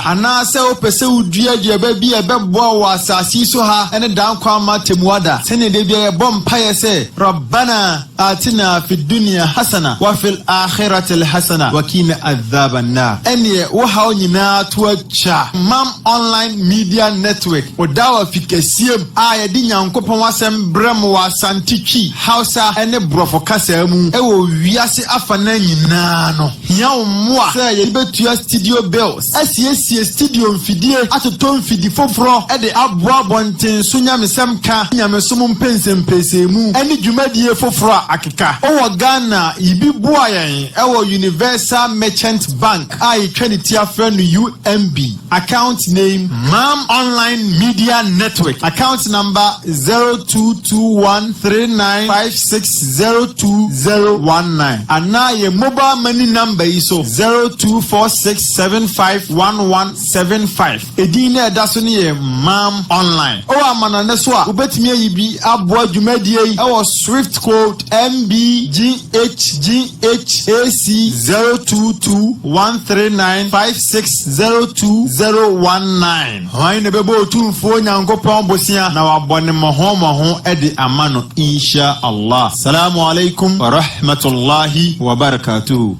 ana se opese udua dua bi ebeboa wo asasi so ha ene dan kwa matemuada sene de bia bompa yese rabbana atina fid dunya hasana wa fil akhirati hasana wa qina adhaban nar ene wo ha onyina to acha mam online media network odawa fikasiem a ye di nyankopon wasem brem wa santitwi hausa ene brofo kasa mu e wo wiase afana nyina no hia omwa se ye betua studio bills asiesie studio mfidie atoto mfidi foforo e de aboa bonten so nyamesem ka nyamesom mpensempese mu ene dwumadie foforo akeka o Ghana ibi boa yen e wo Universal Merchant Bank I Trinity afrenu UMB account name Mam Online Media Network account number 022139560219 ana ye mobile money number iso 0246751175 edina edaso ne ye Mam Online o amana ne so a obetimi ayibi aboa dwumadie yi e wo Swift code MBGHGHAC 022139560219 hoy ne bebo tumfo nyankopon bosia na wabone moho edi amano insha Allah. Assalamu alaikum wa rahmatullahi wa barakatuh.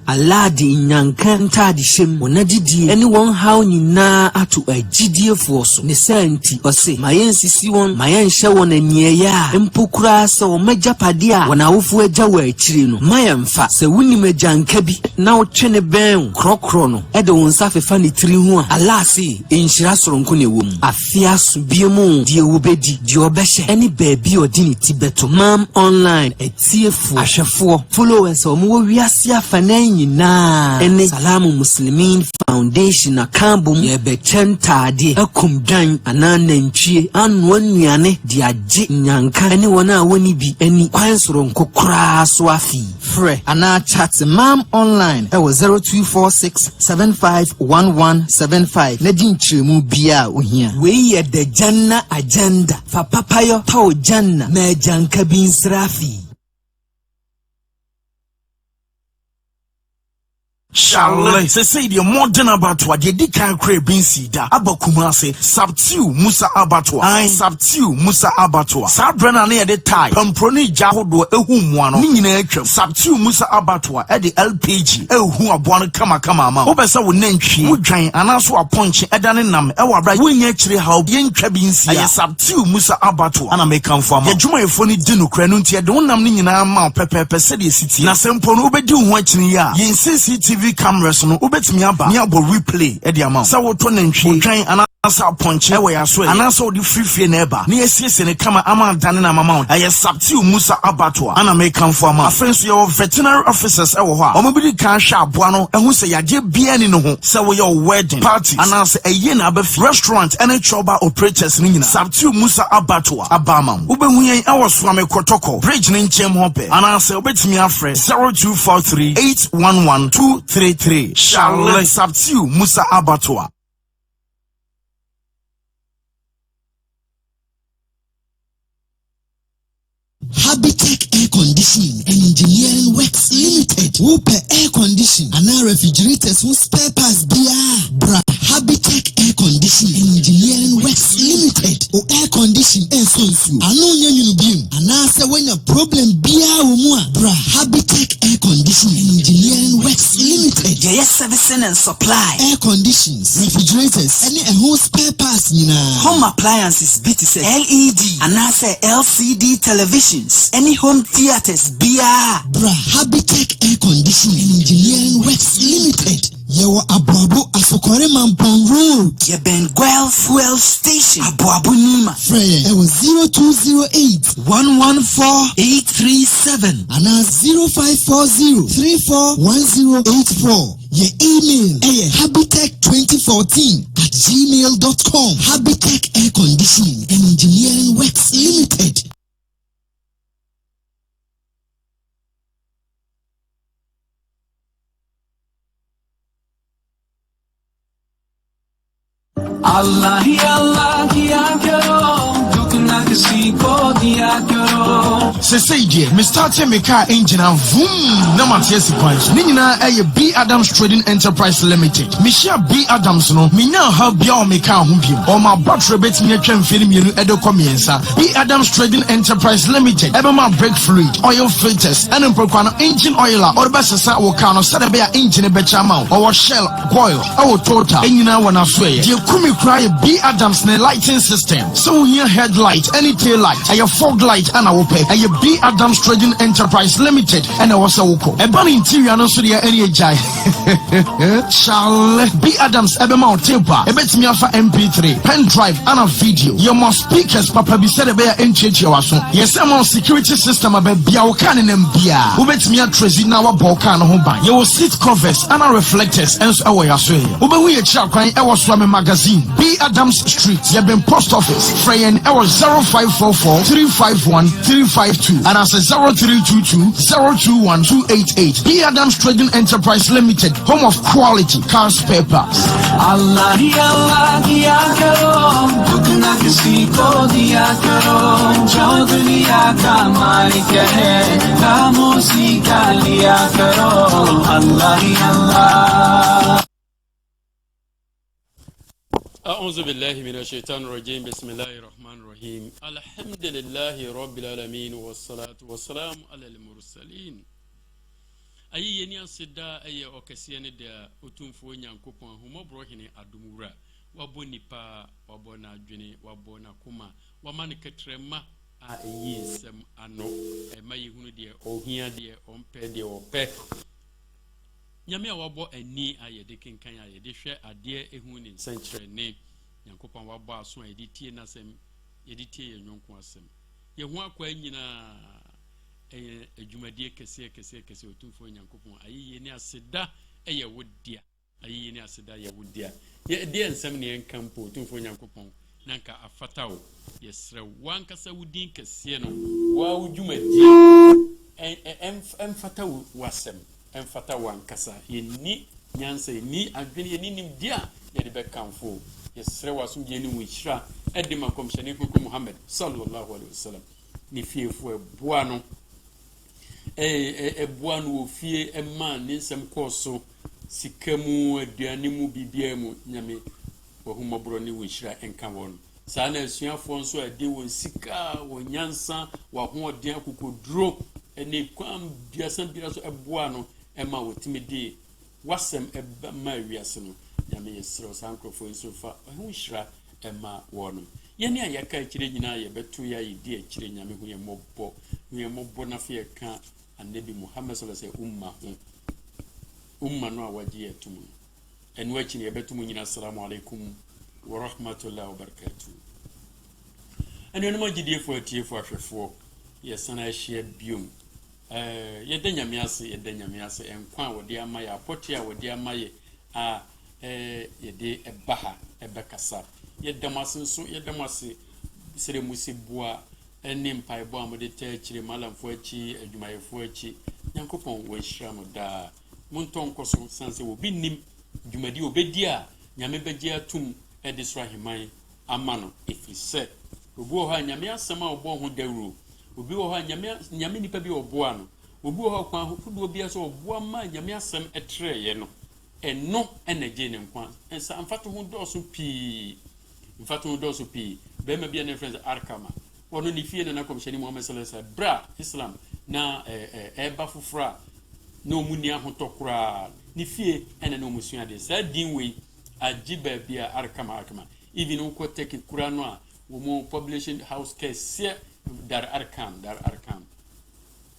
Allah di nyankanta di shem wonadidi eni won haw nyina atu agidie foso ne santi ose mayensisi won mayenhye won aniya empokura se o magyapade a wona wofu agya wa akiri no mayemfa se wuni magyanka bi na wo twene ben krokro no ede won safefa ne tiri hu a Allah se enhyira soronko ne wom afia so biemu die wobedi die obehye eni baabi odini tibeto Mam Online etiefu ahwefo followers o mo wiase afana nyina ene Salamu Muslimin Foundation akambum ye betentade akumdan ananantwie anwanuane di agye nyanka ene wona woni bi eni kwansoro nkokra so afi frɛ ana chat Mam Online e wo 0246751175 na di nkyeremu bia ohia we ye the janna agenda fa papayo taw janna ma janka bin srafi Charlie, say the modern abattoir, the Dikan Crabin Sida, Abakumase, Subtiu Musa Abattoir, Subtiu Musa Abattoir, Sabrana near the tie, Pamproni Jahodo, Ehumwano, Ninacre, Subtiu Musa Abattoir, at the LPG, Ehua Buana Kama, Obesa would name would drain and also a punch at Daninam, Ewa Bright, we actually how young Crabin Sida, Subtiu Musa Abattoir, and I may come from a Juma Phony Dino Cranuntia, don't naming in our mouth, Pepe City City, Nasempo, Obedu watching ya, Yen CCTV cameras no ubetimi aba me abo replay e dia ma sa woto nantwie twan anasa punch e we aso anasa odi free na eba na yesiese ne kama ama dane na mama aye Subtiu Musa Abattoir ana make am for ma friends your veterinary officers e wo ho a omobidi kan hwa aboa no ehu se yaje bia ni no ho se wo your wedding parties anasa eye na abafi restaurant and choba operators ni nyina Subtiu Musa Abattoir abama ubehu yen e wo so amekotoko bridge ni nchem hope anasa obetimi afre 0243811233 Charlie Subtiu Musa Abattoir. Habitech Air Conditioning and Engineering Works Limited. Whoop air condition and our refrigerators who spare parts bra Habitech Air Conditioning and Engineering Works Limited. O air condition and so I know you beam and answer when a problem bra Habitech Air Conditioning and Engineering Works Limited. Yes, servicing and supply air conditions, refrigerators, any whole spare parts home appliances, BTC, LED, and answer LCD televisions. Any home theaters, bra Habitech Air Conditioning and Engineering Works Limited. Yewa Abuabu Asokore Mampong Road. Ye Benguel Fuel Station. Abuabu Nima. Frey, it was 0208-114-837. And 0540-341084. Your email, habitech2014@gmail.com. Habitech Air Conditioning and Engineering Works Limited. Allah hi Allah kiya karo, dukh na kisi ko diya karo. Say dear, me start me car engine and vroom. No matter yes points. Nina B Adams Trading Enterprise Limited. Me share B Adams no. Me now have be on me car humpim. Or my battery bet me a train film you edo comienza. B Adams Trading Enterprise Limited. Ever my brake fluid, oil filters, and engine oiler. Or best sa wo car no sada be engine be chama. Or shell, coil, our total. And you know when I swear. You kumi cry B Adams ne lighting system. So here headlight, any tail light, a fog light, and I will pay. A B Adams Trading Enterprise Limited, and I was a woko. A bunny interior no studio any jai. Shall B Adams Ebema Tilpa, a bet me for MP3, pen drive, and a video. Your more speakers, Papa be said a bear and change your son. Yes, I'm on security system about Biaokan and Mbia. Who bet me a treasure now a Balkan home by. You will seat covers and reflectors and so away as well. Uber we a child crying, I was from a magazine. B Adams Street, you have been post office. Freyen, I was 0544 351 352 and as a 0322 021 288. B Adams Trading Enterprise Limited, home of quality car spare parts. Allah kiya karo, dukna kisi ko diya karo, jo duniya ka malik hai, khamoshi ka liya karo. Allah. أعوذ بالله من الشيطان الرجيم بسم الله الرحمن الرحيم الحمد لله رب العالمين والصلاة والسلام على المرسلين أي ينيا سدا أي أكسيان دا أتوفو نيانكوبون هم بروحني أدمورا وابوني با وابونا جني وابونا كوما ومان كترما أي سم أنو ما يهونو دي أوهيا دي أمبي دي أوبي nyame a wabɔ ani ayɛ de kenkan ayɛ de hwɛ adeɛ ehu ne nsɛnkyerɛnne nyankopɔn wabɔ aso a yɛde tie n'asɛm yɛde tie yɛn nyɔnko asɛm yɛho akɔ nyinaa ɛyɛ adwumadie kɛseɛ otumfoɔ nyankopɔn ayɛ ne aseda ɛyɛ wodia ayɛ ne aseda yɛ wodia yɛde nsɛm ne yɛnka mpo otumfoɔ nyankopɔn nanka afata wo yɛsrɛ wankasa wodin kɛseɛ no wa wodwumadie ɛmfata wo wasɛm emfata wankasa yeni nyansa ni adwene yeni nimdia yede bekamfo yesre wasum je ni wihira edema komshani kuku Muhammad sallallahu alaihi wasallam ni fiefo eboa no eboa no ofie ema ni nsem koso sikamu aduane mu bibia mu nyame wahumabro ni wihira enka won saa na asuafo nso ade won sika won nyansa wa hoɔden akokoduro ene kwam biasa so eboa no Emma wotimidi wasem eba ma wiase no nyame yesro sankrofo nsofa ho hira Emma wono yene ayaka akire nyina ye beto ya yidi akire nyame ho ye mobbo na fe ka annabi Muhammad sallallahu alaihi wasallam umma no awaji etum enu akire ye beto nyina assalamu alaikum wa rahmatullahi wa barakatuh enu no magidie fo atiefo ahwefo yesana ahia biom yɛda nyame ase enkwa wode ama ye apote a wode ama ye a yɛde ebaha ebekasa yɛda mase sere musibua ene mpaebo amode ta akire malamfo achi adwumayefo achi nyankopɔn wo hira no da monton koso sanse wo binim dwumadi obedi a nyame begye atum ede soro aheman ama no efise obi ho nyame asɛm a obo ho dawuro obi wo ha nyame nipa bi oboa no obi wo ha kwa hodo bi aso oboa ma nyame asem etreye no eno energy ne nkwa ensa amfato ho doso pi be ma bi na friends arkama wono ni fie na komshani Muhammad sallallahu alaihi wasallam bra islam na eba fufura na omuni ahotokura ni fie ena na omusua de sa dinwe ajiba bia arkama even uko take kura no a wo mo publishing house case dar arkam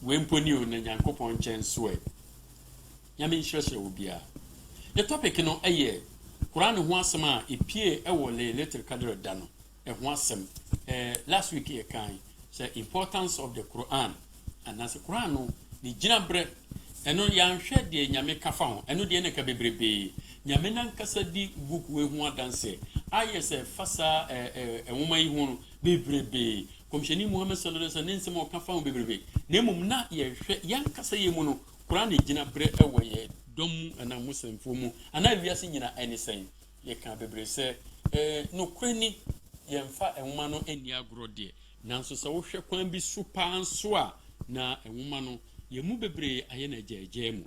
wemponi o na nyankopɔn nkyɛnso nyame nhyerɛhyerɛ wo bia the topic no ɛyɛ Quran ho asɛm a epie ɛwɔ Laylatul Qadr da no ho asɛm last week yɛ kan say importance of the Quran and as Quran no ni gyina brɛ ɛno yɛanhwɛ deɛ nyame ka fa ho ɛno deɛ ne ka bebrebe nyame nankasa di book we ho adanse ayɛ sɛ fasa nwoma yi ho no bebrebe komshani Muhammad sallallahu alaihi wasallam nsɛm ɔka fa ho bebrebe na mmom na yɛhwɛ yankasa yɛ mu no Quran ne gyina brɛ ɛwɔ yɛ dom ana muslimfo mu ana wiase nyina ɛne sɛn yɛka bebrebe sɛ no krani yɛmfa nwoma no ani agorɔ deɛ nanso sɛ wohwɛ kwan bi so paa nso a na nwoma no yɛmu bebree ayɛ na gyaagyaa mu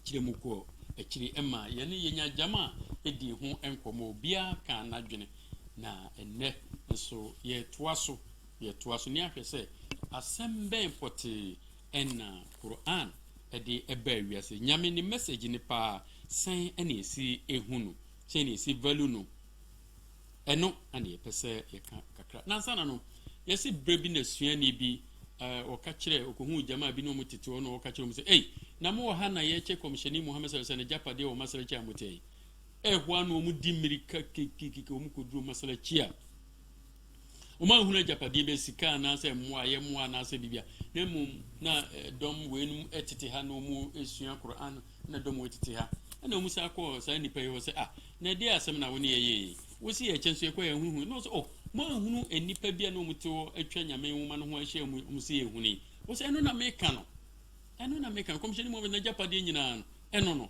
kyerɛ mu kɔ akyiri ɛma yɛne yɛnya gyama ɛdi ho nkɔmmɔ obiara ka n'adwene na ɛnnɛ nso yɛtoa so ne ahwɛ sɛ asɛm bɛn pɔtee ɛna Quran ɛde ɛbaa wiase nyame ne message ne paa sɛn ɛna esi ehu no sɛn na esi value no ɛno ana yɛpɛ sɛ yɛka kakra nansa na no yɛsi brɛ bi na suani bi ɔka kyerɛ ɔkɔhu gyama bi na ɔmo tete hɔ na ɔka kyerɛ ɔmo sɛ ei na mo wɔ ha na yɛkyɛ kɔmhyɛni Muhammad sallallahu alaihi wasallam japadeɛ wɔ masalakyi a motɛ ɛhoa na ɔmo di mmirika kekekeke ɔmo kɔduru masalakyi a ɔmo ahunu agyapadeɛ bɛ sika anaasɛ mmoa yɛmmoa anaasɛ bibia na mmom na dɔm weinum ɛtete ha na ɔmo esua Quran na dɔm wɔ tete ha ɛna ɔmo sa akɔ saa nipa yi hɔ sɛ na ɛdeɛ asɛm na wɔne yɛyɛ wosi yɛ kyɛn so yɛkɔ yɛn huhu na ɔsɛ mo ahunu nipa bia na ɔmo te hɔ atwa nyame nwoma no ho ahyia ɔmo si yɛ huni wɔsɛ ɛno na meka no kɔmhyɛni mu na agyapadeɛ nyinaa no ɛno no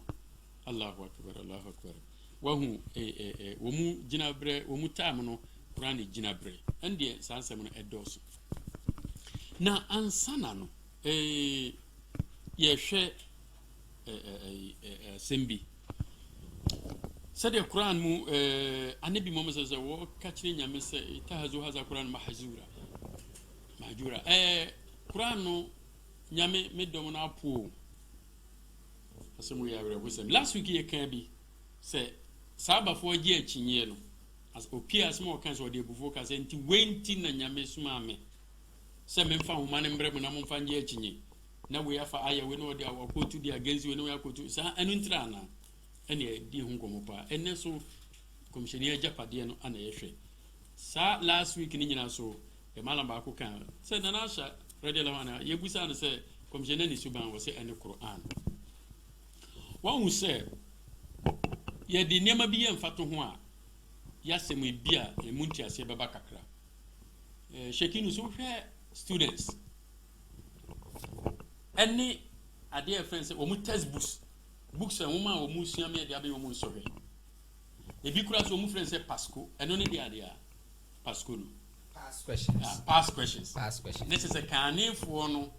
Allahu akbar wahu wɔn gyina brɛ wɔn time no Quran ne gyina brɛ ɛndeɛ saa nsɛm no ɛdɔɔso na ansana no yɛhwɛ asɛm bi sɛdeɛ Quran mu anabi Muhammad sɛ wɔka kyerɛ nyame sɛ tahazu haza Quran mahjura Quran no nyame me dɔm no apo asɛm yɛ awerɛhosɛm last week yɛka bi sɛ saabafoɔ gye akyinyeɛ no opia asɛm a wɔka sɛ ɔde abufuo ka sɛ nti wenti na nyame somaa me sɛ memfa homa no mbrɛ mu na momfa ngye akyinye na wei afa ayɛ wei na ɔde akɔtu de agansi wei na wei akɔtu saa ɛno ntira anaa ɛne ɛdi ho nkɔmmɔ paa ɛnɛ so kɔmhyɛni agyapadeɛ no ana yɛhwɛ saa last week ne nyinaa so yɛmala baako ka sɛ Nana Aisha radiyallahu anha yɛbusa no sɛ kɔmhyɛni ne suban wɔ sɛ ɛne Quran wɔn sɛ yɛde nneɛma bi yɛ mfato ho a yɛasɛm bi a ɛmu ntiaseɛ bɛba kakra Shekinu so hwɛ students ɛne adeɛ friends wɔn textbooks books a wɔn a wɔn sua me de abɛyɛ wɔn nsɔhwɛ ebi kura so wɔn friends sɛ Pasco ɛno ne de adeɛ a Pasco no past questions ne kyerɛ sɛ kaanefoɔ no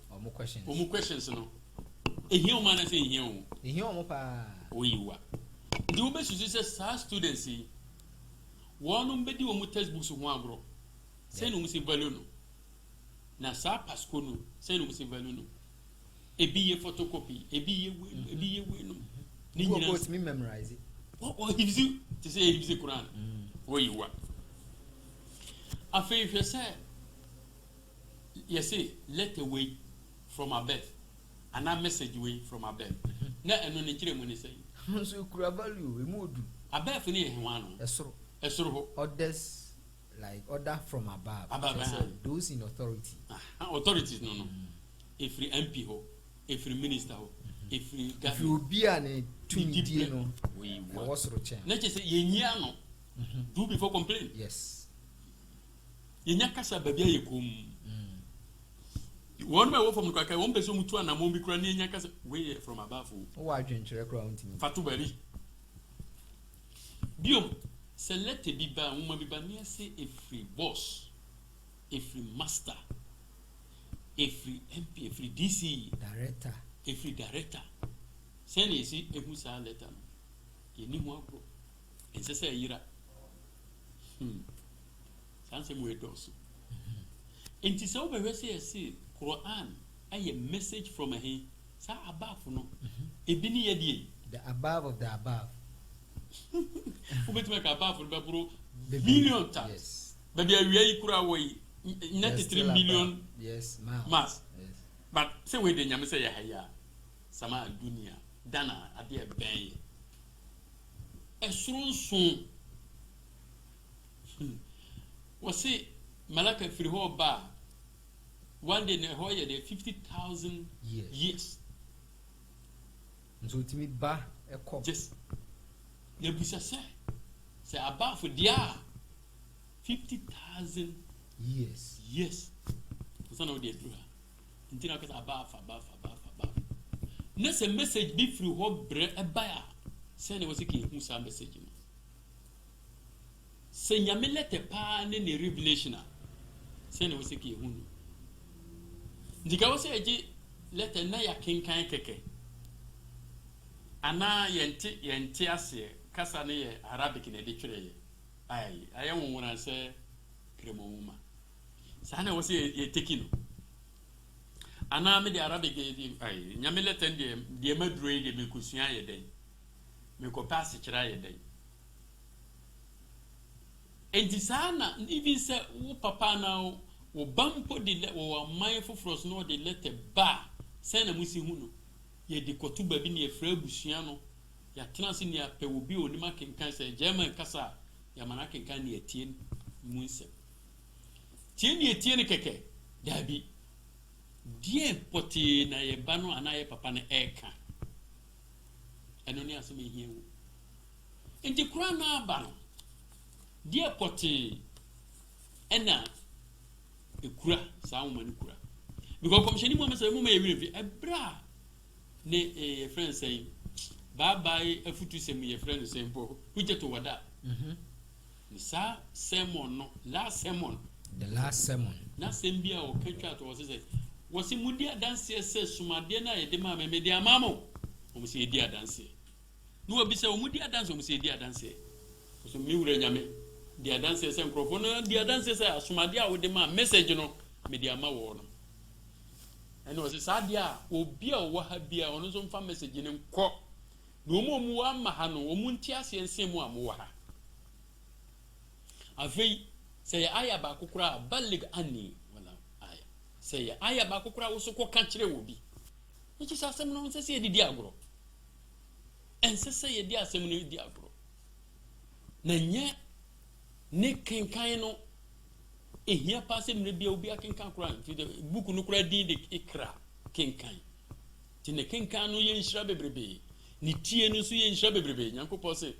wɔn questions no ehia wɔn anase ehia wɔn paa oyiwa nti wobɛsusu sɛ saa students yi wɔn bɛdi wɔn textbooks ho agorɔ sɛ no musi value no na saa Pasco no sɛ no musi value no ebi yɛ photocopy ebi yɛ wei no ni nyina go me memorize it hibisi te sɛ hibisi Quran oyiwa afei hwɛ sɛ yɛsɛ let away from above ana message way from above na ɛno ne kyerɛ mu ne sɛ so kura value emu odu above ne yɛ hwan no ɛsoro ho orders like order from above those in authority authorities no every MP ho every minister ho every government if obi a ne tumidie no ɛwɔ soro kyɛn na kyerɛ sɛ yɛnyia no do before complain yes yɛnya kasa baabi a yɛ kom wɔn ma ɛwɔ fam no kaka wɔn bɛ sɛ wɔn tu anamɔ bi kura ne yɛnya kasa wey from above o wɔ adwenkyerɛ kura wɔn ti fatu bari biom select bi ba nwoma bi ba ne yɛsɛ every boss every master every MP every DC director every director sɛ ne yɛsi ehu saa letter no yɛni ho agorɔ ɛnsɛ sɛ ɛyira saa nsɛm wɔ ɛdɔɔso nti sɛ wobɛhwɛ sɛ yɛse Quran ayɛ message from ahe saa above no ebi ne yɛdeɛ the above of the above wobɛtumi ka above no bɛboro million times yes baabi awia yi kura wɔ yi 93 million yes mass yes. But sɛ wei de nyame sɛ yɛ ha yi a sama dunia dana adeɛ bɛn yɛ ɛsoro nson wɔse malaka firi hɔ ba one day ne hɔ yɛ de 50,000 years nso timi ba ɛkɔ just yɛbusa sɛ abafo deɛ a 50,000 years ɔsana wode aduru ha nti na wokɛsɛ abafo na sɛ message bi firi hɔ brɛ ɛba a sɛne wɔ sɛ kɛhu saa message no sɛ nyame lɛtɛ paa ne revelation a sene wo se ke hu ndika wo se eji letter na ya kenkan keke ana yente ase kasa ne ye Arabic na de twere ye ai ayewon se kremoma sana wo se ye tekino ana me de Arabic ai nyame letter de maduro ye de me kusua ye den me ko pass kira ye den enti sana even se wo papa na wo bampo de wo man fofros no de letter ba se na musi hu no ye de kotuba bi ne ye fra busua no ya tenase ne apɛ obi onima kenkan se German kasa ya mana kenkan ne atie munse tie ne atie ne keke dabi die poti na ye ba no ana ye papa ne eka eno ne asem ehie wo enti kura na aba no die poti ena ekura saa wo mani kura because komsheni mo mesa mo ma ye wirefi ebra ne friend say bye bye afutu sem ye friend say mpo huje to wada ni sa sermon no last sermon the last sermon na sem bia o ketwa to say wasi mudi adanse se sumade na ye de ma me de amamo o se di adanse no obi se o mudi adanse o se di adanse so mi wure nyame di adanse se nkrofo no di adanse se sumade a wo de ma message no me de amawo no eno se sadia obi a wo ha bia ono so mfa message ne nko no mu wa ma ha no o mu nti ase ensem mu amu wa ha afei se ya aya ba kokura balig ani wala aya se ya aya ba kokura wo so ko ka kire wo bi nti sa asem no se di agro ense se ye di asem no di agro na nye ne kenkan no ehia passe mre bia obi akenkan kura fi de book no kura din de ikra kenkan ti ne kenkan no ye nhira bebrebe ni tie no so ye nhira bebrebe nyankopɔ se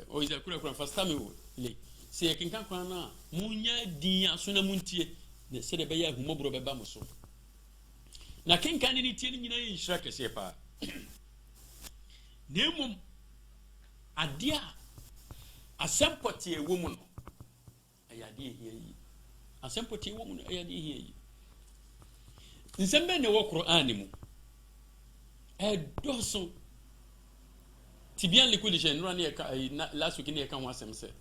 o iza kura first time o le se ye kenkan kura na munya din aso na muntie ne se de be ya humobro be ba mo so na kenkan ni tie ni nyina ye nhira kese pa nemum adia asempɔte ewo mu no ayade ehia asempoti wo mu ya de hie yi nsembe ne wo Qur'an mu doso tibian liquidation no na ka last week ne ka ho asem se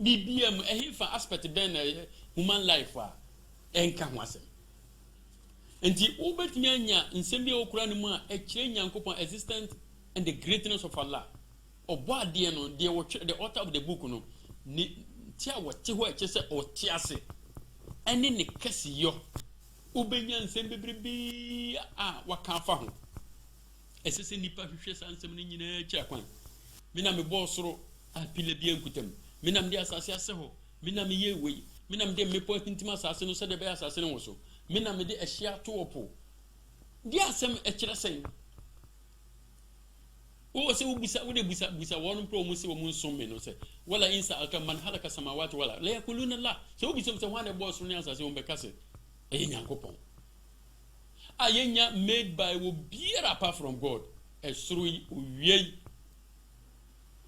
BBM ehifa aspect ben human life a enka ho asem enti obetimi anya nsembe wo Qur'an mu a ekire nyankopon existence and the greatness of Allah obo ade no the author of the book no ni tia wo te ho ekise o ti ase ene ne kesi yo ubenya nsem bebrebe a waka afa ho esese nipa hwehwe sansem ne nyina akira kwan mina me bo soro apile bia nkutam mina me asase ase ho mina me ye wei mina me de mepo hintima asase no se de be asase no so mina me de ehia to opo di asem ekire sen o se ubisa wo de busa wonu pro mu se wo mu nsom me no se wala insa aka man halaka samawati wala la yakuluna la se ubisa se wane boss ni asase wo mbeka se nyankopon ayenya made by wo biara apart from God esrui uwie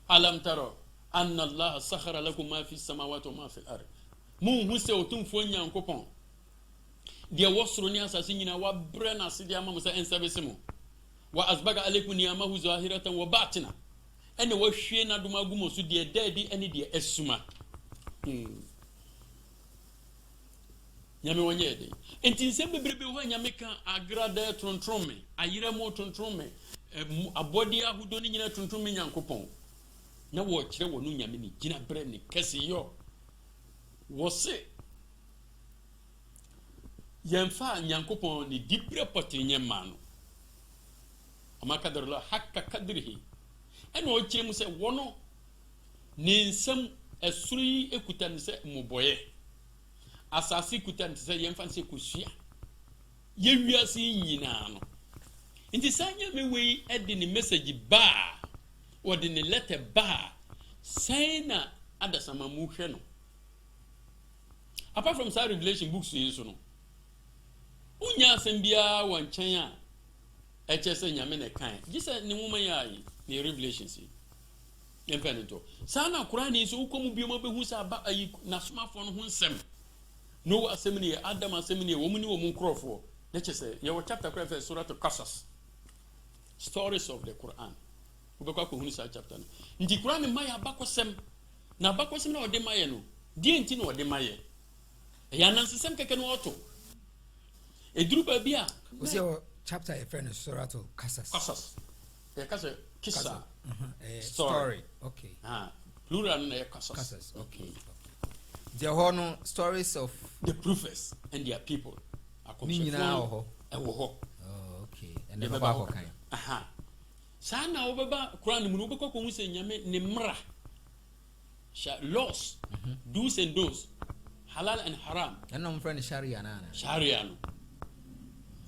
alam taro anna Allah sakhara lakum ma fi samawati wa ma fi al-ard mu hu se otumfo nyankopon de wosro ni asase nyina wa bre na se de ama mo se ensabese mo wa asbaga alaykum niyamahu zahiratan wa batina ene wa hwie na dum agumo so de daadi ene de esuma nyame wonye de enti nsem bebrebe ho nyame kan agrada trontrome ayira mo trontrome abodi ahudo ni nyina trontrome nyankopon na wo kire wonu nyame ni gina bre ni kase yo wo se yemfa nyankopon ni dipre potinye mano amakadar la hakka kadrihi eno o kire mu se wono ni nsem esuri ekutan se muboye asasi kutan se yemfa se kusua ye wiase nyina no nti sanya me wei edi ni message ba or the letter ba sayna adasama mu hwe no apart from side revelation books yi so no unya asem bia wanchen a echese nyame ne kan gisa ni nwoma ya yi ni revelations yi yemfa ne to sana Quran yi so ukomu bi mo behu sa ba ayi na smartphone ho nsem no assembly Adam assembly woman wo mun krofo na chese ye wo chapter kra fe surah al-Qasas stories of the Quran ubekwa ko hunu sa chapter no nti Quran ma ya bakosem na bakosem na ode maye no die nti na ode maye ya nan sesem keke no oto eduru ba bia o se chapter e friend surah al-Qasas ya kasa kissa story okay plural na Qasas okay the hono stories of the prophets and their people minina ho okay and the baba kan sana obeba Quran mu obekọ ko hu se nyame ne mra laws do's and don'ts halal and haram and no friend sharia na sharia no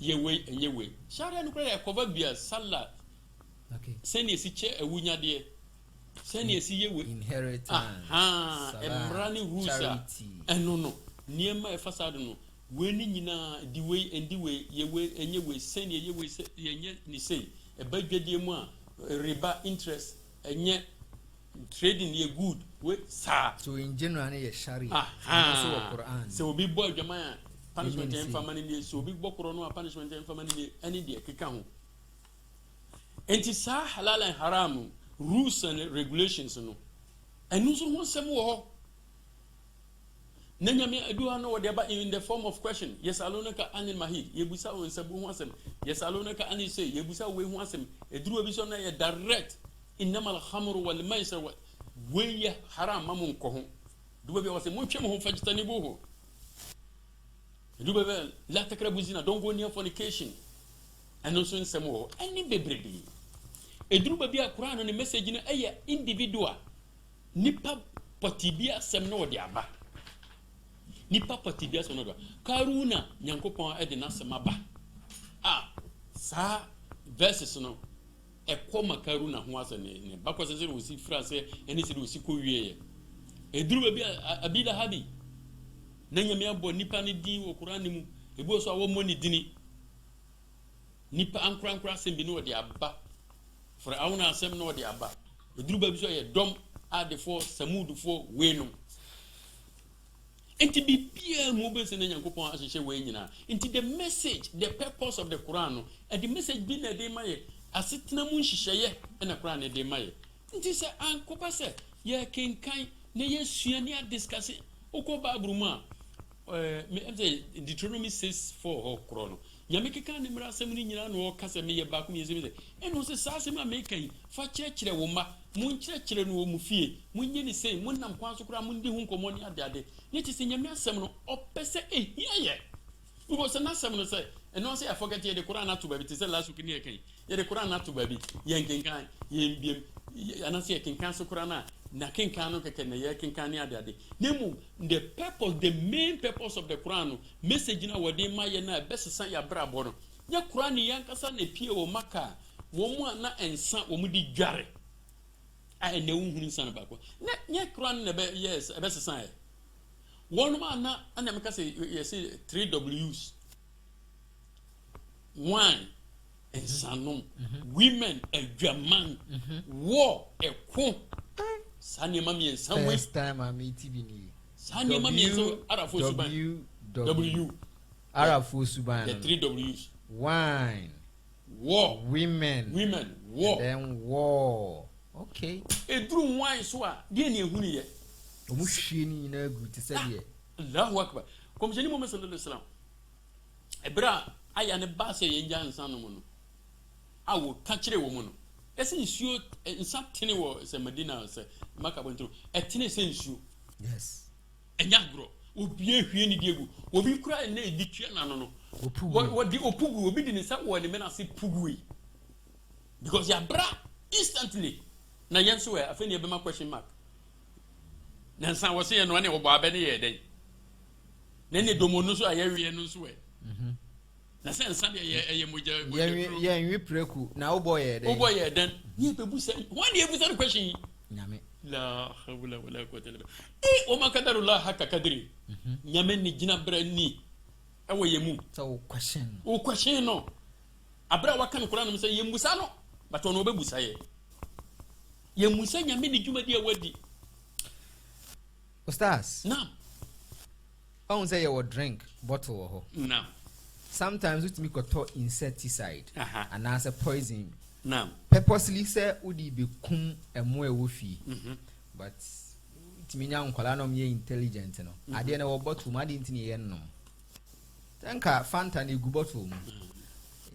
yewe sharia no kra cover bia sallah okay send esi che awunya de send esi yewe inheritance emrani rusa eno no niema e fasado no weni nyina di way endi way yewe enyewe send yewe yenye ni say e badwadie mu a riba interest enye trading ye good we sa so in general ye sharia so Quran so obi boy adwama punishment en famani ni so obi bokoro no punishment en famani ni ani de keka ho enti sa halal and haram rules and regulations no enu so ho sem wo nanyame aduha no wode ba in the form of question yes alonaka anil mahid yebusa on sabu ho asem yes alonaka anil say yebusa we ho asem eduru bi so na ye direct innamal khamru wal maisir we haram mamun ko ho duba bi wase mon twem ho fajitani bo ho duba be la takrabu zina don't go near fornication and also in some wo any bebredi eduru ba bi a Quran no message no eye individual nipa potibia sem no de aba nipa potibia sem no do karuna nyankopon e de nasema ba sa verses no e koma karuna ho ase ne bakose se wosi frase eni se wosi ko wieye eduru ba bi abila habi na nyame abo nipa ne din wo Quran mu ebu so awo moni dini nipa ankra sem bi no de aba for auna asem no de aba eduru ba bi so ye dom adefo samudufo wenum enti bibia mu be se na nyankopon ahyehe we nyina enti the message the purpose of the Quran and the message bi na de maye asetena mu nhyehyeye na Quran de maye enti se ankopa se ye kenkan na ye suani a discuss okoba abruma me say Deuteronomy 6:4 ho krono yameke kan ne mra asem ni nyina no kasa me ye ba ko me yeze eno se sa asem amekan fa kyerɛkyerɛ wo ma mun kyerɛkyerɛ no wo mu fie mun nye ni sei mun nam kwan so kura mun di hu nkomo ni ade ne ti se nyame asem no opese ehia ye wo se na asem no se eno se I forget ye the Quran atu ba bi ti se last week ni ye kan ye the Quran atu ba bi ye nkenkan ye mbiem anase ye kenkan so kura na kenkan no keke na ye kenkan ni ade nemu the purpose the main purpose of the Quran message na wodi ma ye na besesa ya brabo no ye Quran yankasa na pie wo maka wo mu na ensa wo mu di dware a ene unhunu nsa na bako na ye Quran na be yes besesa ye wonu ma na ana meka say ye say 3 W's wine and sanom women adwaman war eko sani mami en samwe first time I meet TV ni sani mami en so arafo suban W arafo suban the 3 W's wine war women war and then war okay eduru wine so a de na ehunu ye omu hwie ni na gu te se de Allahu akbar kom jeni Muhammad sallallahu alaihi wasallam ebra aya ne ba se ye nja nsa no mu no awo ka kire wo mu no ese nsuo nsa tene wo se Medina se Maka bontro etene se nsuo yes enya gro obi ehwie ni diegu obi kura na editwa na no no wodi opugu obi di ne sa wo ne me na se pugui because ya bra instantly na yenso e afeni e be ma question mark na nsa wo se ye no ne wo ba be ne ye den ne domo no so ayewie no so e na se nsa de ye moja ye nwi preku na wo boy ye den ye bebu se one ye busa question nyame la hawla wala quwwata illa billah o ma kadarullah hakka kadri nyame ni jina bra ni ewo ye mu so question no abra wakan Quran no say ye musa no but ono be busa ye musa nyame ni juma di awadi Ustaz na don't say your drink bottle. No. Sometimes with me got insecticide and as a poison. No. Purposely say udi be kum and more woofy. But it mean young colonel ye intelligent no. I didn't know bottle mad into the end no. Thank you, Fanta ni bottle.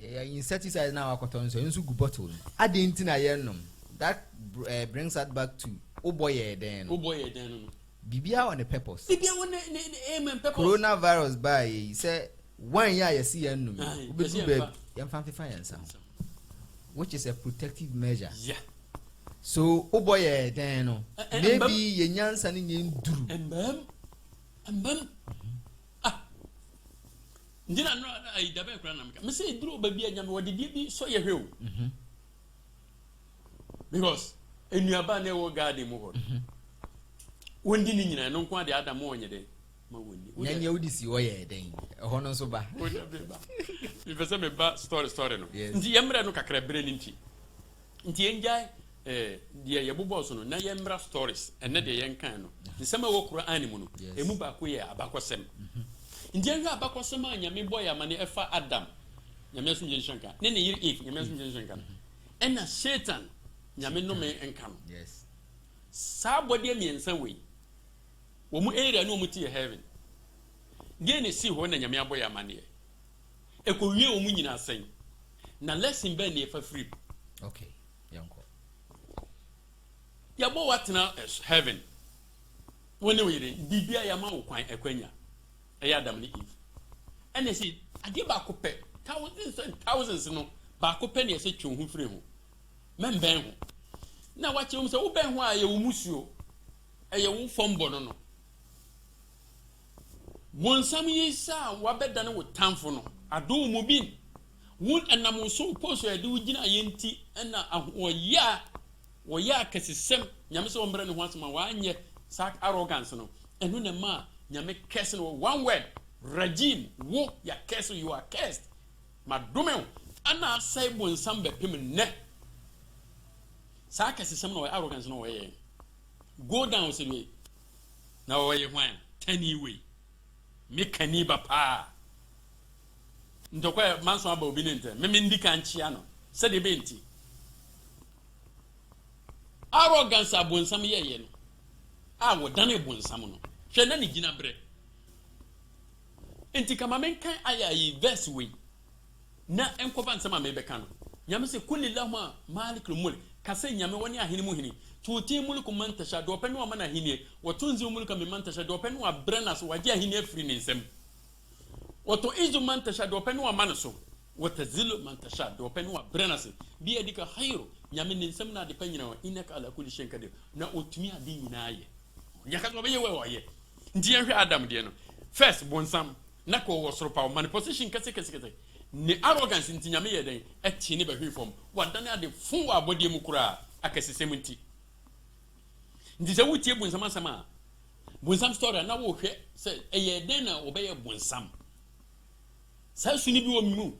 Insecticide now a cotton so into bottle. I didn't know that brings us back to oh boy then. Bibia on the purpose. Bibia on the purpose. Coronavirus by say 1 year you see which is a protective measure. Yeah. So oh boy then maybe ye nyansa ni nduru. Embem. Ah. Ndina no ai dabe kra na meka. Me say duru ba bia nyame wode bi so ye hwe o. Because enuaba na wo garden mu ho. Wondi ni nyina no nko ade adam wonye de ma woni. Nyanya wodi si wo ye den. Ho no so ba. Wodi ba. If say me ba story no. Nti yemre no kakra bre ni nti. Nti enjai dia ye bobo so no na yemra stories ene de yenkan no. Nsema wo kura animu no. Emu ba ko ye abakosem. Nti enhwa abakosem anyame boy amane efa Adam. Nyame so nje nshanka. Ne ne yiri if nyame so nje nshanka. Ena Satan nyame no me enka no. Yes. Sa body emiensa we. Wo mu area no mu tie heaven. Die ne si ho na nyame aboy amane. Ekowie wo mu nyina asen. Na lesson be na efa free. Okay. Yanko. Ya bo watena heaven. Wone we yire bibia ya ma wo kwan ekwanya. Adam ni Eve. Ene si ade ba ko pe thousands no ba ko pe ne se twon hu free ho. Memben ho. Na wache wo se wo ben ho a ye wo musuo. Eye wo fombo no. Wonsam yi sa wabeda ne wo tamfo no. Ado mu bin. Won anam so poso e de wugina yenti na woya kasisem nyame se wombra ne ho asema wanye sak arrogance no. Enu ne ma nyame curse no one word regime wo ya curse you are cursed. Madome ana sai wonsam be pem ne. Sak kasisem no arrogance no woye. Go down say we. Na woye hwan tani we. Me kaniba pa. Ndokwa manso aba obi nente me ndika nchia no se de benti arrogance abonsam ye no a wodane bonsam no hwe na ne gina bre enti kama menkan aya yi verse we na enkoba nsam a mebeka no nyame se kulillahu malikul mulk kase nyame woni ahene mu hini tuti mulku man tasha do penu amana hini watunzi mulku man tasha do penu abrenas waje ahene afri ne nsam wato izu man tasha do penu amana so watazilu man tasha do penu abrenas bi adika khairu nyame ne nsam na de panyina wa inaka ala kulli shay'in kadir na otumi ade nyina ye nyaka so be ye we ndi ehwe Adam de no first bonsam na ko wo soro pa man position kase ne arrogance nti nyame ye den eti ne behwe fom wadane ade fun wa abodie mu kura akasesem nti se wutie bonsam asama bonsam story na wo hwe se eye den na obeye bonsam sa suni bi wo mu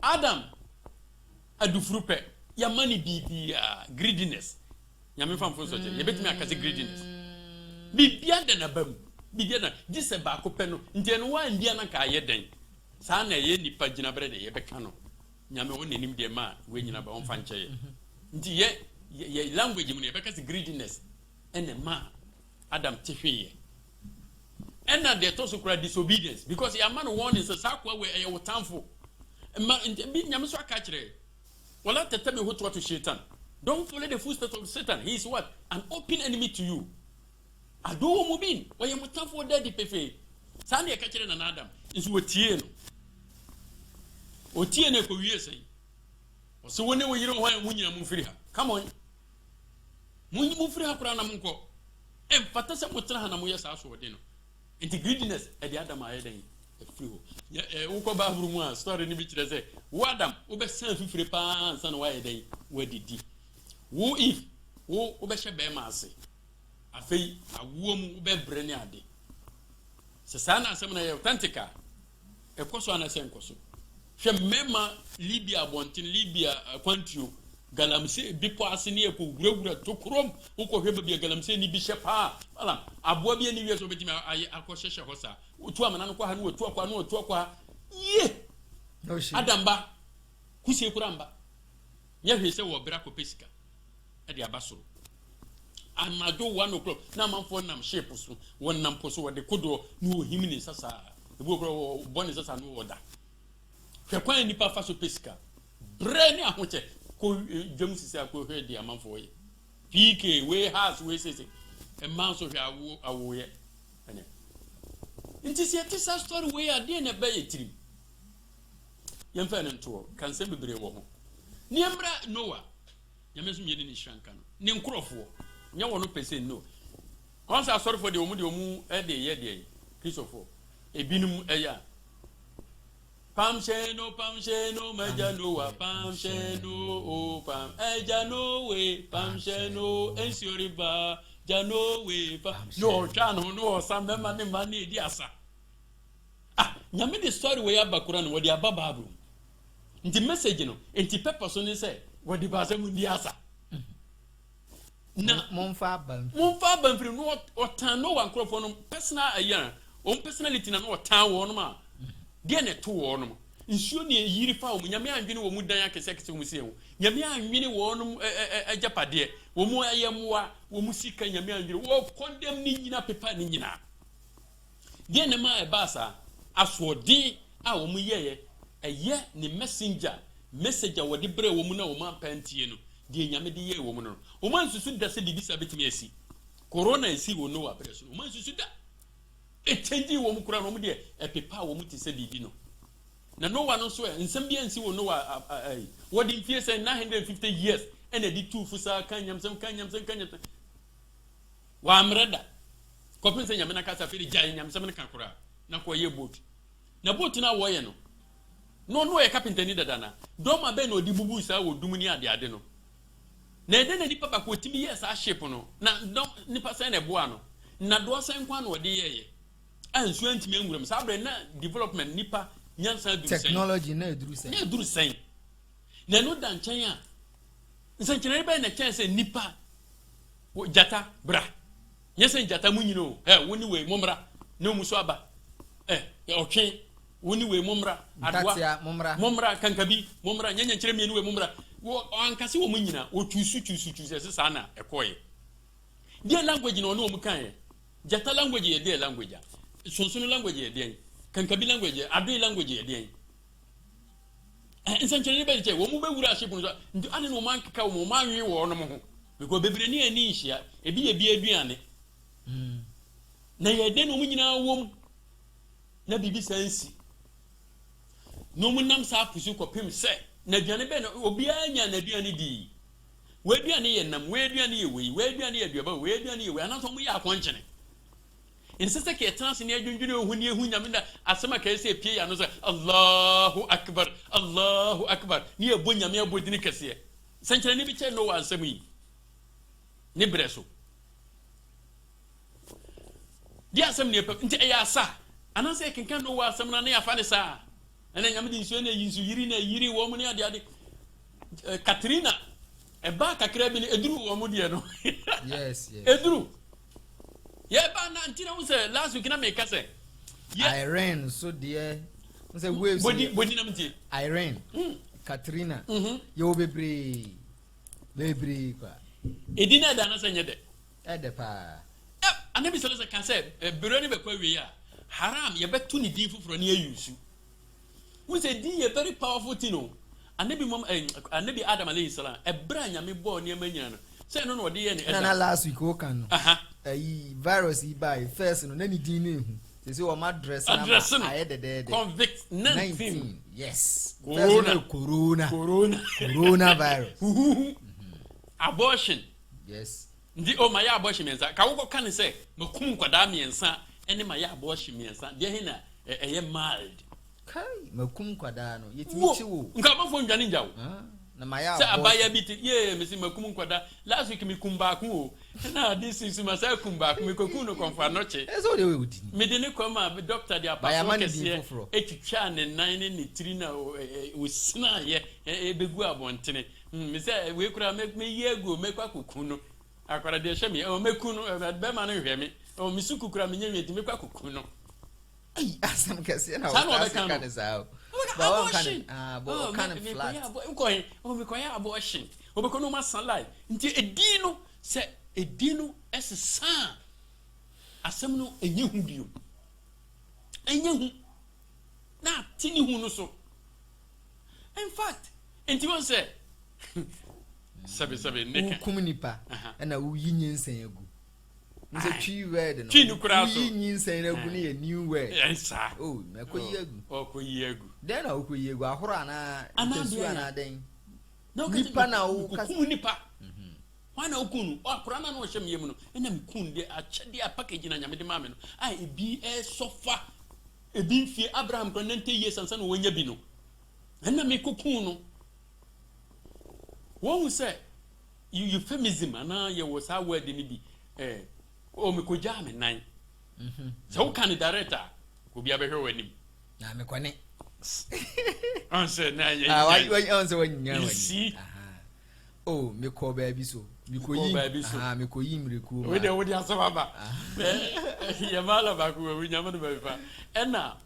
Adam adufrupe ya mani bibia greediness nyame famfo so je ye betimi akase greediness bibia de na bam bibia na dise ba ko pe no nti no wa ndia na ka ye den sa na ye nipa gina bre de ye beka no nyame won nenim de ma we nyina ba on fa nche ye nti ye language mu ne beka se greediness ene ma Adam tehwe and they also cry disobedience because your man warning says sakwa we e wotamfo ma bi nyame so akachire wala tetame hoto to Satan. Don't follow the footsteps of Satan. He is what? An open enemy to you. Ado mo bin we ye wotamfo daddy pefe sane e kachire na Adam is wotie no otie na ko wie sei o se woni wo yire ho an munyina mu firi ha come on munyi firi ha kura na mko e fata se motra ha na mo yesa so wode no into greediness at the Adam ayeden e free ho wo ko ba buru mu a story ni bi kire say wo Adam wo be san fifire pa ansa na wayeden wadidi wo if wo be hye be ma ase afei awo mu wo be bre ni ade se sana asem na ye authentica e koso ana se nkoso hwe mema Libya bontin Libya kwantio galamse bipo ase ne ko wurawura to krom uko hweba bi galamse ni bi shepa ala aboa bi ani wie so betimi akohyehyɛ hɔ sa otu amana no kwa ha no otu akwa no otu akwa ye no shi adamba kusie kuramba nya hwese wo bra ko pesika e de abasoro amado 1 o'clock na manfo nam shape so won nam poso wo de kodo no ohim ni sasa ebu okro boni sasa no woda hwekwan nipa fa so pesika bre ni ahoche ko dwam sisi akọ hwe di amanfo ye PK we house we sisi e man so hwe awo ye ene nti se tisa story we ade na be yetirim yemfa ne nto kan se bebre wo ho niembra Noah yamesu miye ni hranka no ne nkrofo nya wono pese no onsa sorry for the omu e de ye de Christopher ebinum eya Pamsheno majanoa pamsheno o pam ejano we pamsheno ensioriba jano we no chano no sambe mani di asa nyame the story we abakura no wodi abababru nti message no enti pepper so ne say wodi ba mu di asa na monfa ban firi no otan no wan krofo no personal ayan on personality na no otan wo no ma de ne to wo no nsuo ne yiri fa wo nyame anwene wo mu dan akese wo mu se wo nyame anwene wo no ajapade wo mu ayemwa wo mu sika nyame anwene wo condemn ni nyina pepa ni nyina de ne ma e basa asodi a wo mu yeye eye ne messenger message wo de bre wo mu na wo ma pantie no de nyame de ye wo mu no wo man susu da se dibisa betimi asi corona esi wo no wa preso wo man susu da change wo mu kura no mu de pepa wo mu ti se bibi no na no one so nsem bia nsi wo no wa wo di mfie say 950 years ene di tu fusa kanyamsem wa amreda kopin se nyamena kasa firi jai nyamsem ne kakura na ko ye boat na boat na wo ye no no ye carpenter ni dada na do ma be no di bubu sa wo dum ni ade no na ede na di papa ko timi yes a shape no na do ni pasa na boa no na do san kwa no de ye ansu antimi enwuram sa bre na development nipa nyansa du technology na eduru sen na no dan chen a nsanchene be na chen se nipa jata bra nyese jata munyino woni we momra no muso aba otwe woni we momra adwa momra kankabi momra nyanya nkyere mienu we momra wo ankase wo munyina o tusu se sana ekoye dia language no no mukan jata language ye dia language sonsonu language ye dia kankabi language adoi language ye dia nsanchene be che wo mu be wura ashipun so nti ane no man keka wo man wi wo no ho because bebre ni ani hia ebi aduane na ye de no munyina wom na bibi sansi no munam sa pusu kopim se na aduane be no obi anya na aduane di we aduane ye nam we aduane ye we aduane ye aduaba we aduane ye we anaso mu ya akonchene insiste ke trans ni adwundwune ohuni ehu nyame da asema ka ese pie ya no so Allahu akbar ni ebo nyame abodini kese sankyere ni bi che no wa asem yi ni breso di asem ni epem nti eya sa anase kenkan no wa asem na ne afa ne sa ene nyame di nsuo na yinsu yiri na yiri wo mu ne ade Katrina eba kakra bi ni eduru wo mu de no yes eduru ba na ntina wo say last week na me ka say Irene so there wo say waves body na mti Irene Katrina yo bebre kwa edina da na sanye de ede pa anabi so say kan say bere ni be kwa wi ya haram ye betu ni din fufuro ni ayusu wo say din ye very powerful thing o anabi Adam alayhi salam ebra nyame bo ni amanya no say no de ye ni na last week o kan no virus by first no na ni din na ehu say o ma dress na ayedede convict 19 yes corona virus abortion yes ndi o ma ya abortion mensa ka wo kan say makum kwada mensa ene ma ya abortion mensa de he na eye mild kai makum kwada no yetimi chiwo nka bafo ndwane njawo na maya sa abaya biti ye mesi makum kwada last week mi kumba ku o na this is my say kumba ku mi koku no konfa no che eso de we udi me de ne kwama doctor dia pa kese etwitwa ne nan ne tiri na o sina ye ebegu abontene me say we kura make me yego make kwa kukuno akwara de hye me o mekuno be ma no hwe me o misuku kura me nyɛ me kwa kukuno ai asam kase na o kan sao ba kan flat me koya abortion obekono ma sunlight nti edino se edino esesa asem no enye hu bio enye hu na tini hu no so in fact nti won say sabe neka kum nipa na wo yinyensen egu nse twi word no twi no kura so yinyensen na egu ne new word yes sir oh me ko yegu koyi egu den na ko yegu ahoro ana tesu ana den nipa na wo kum nipa wana okunu akura na no hye yemu no na me kun de akyede a package na nyame de ma me no ai ebi sofa ebi mfie Abraham ko 90 years ansa no wonya bi no na me kokun no won say euphemism ana ye was a word ni bi o me ko ja me nan so kan director ko bia be hwe wanim na me kone answer na ye why answer when you see oh me ko ba bi so me ko yi mreku we de asaba ba ye mala ba ko we nyama no ba fa ena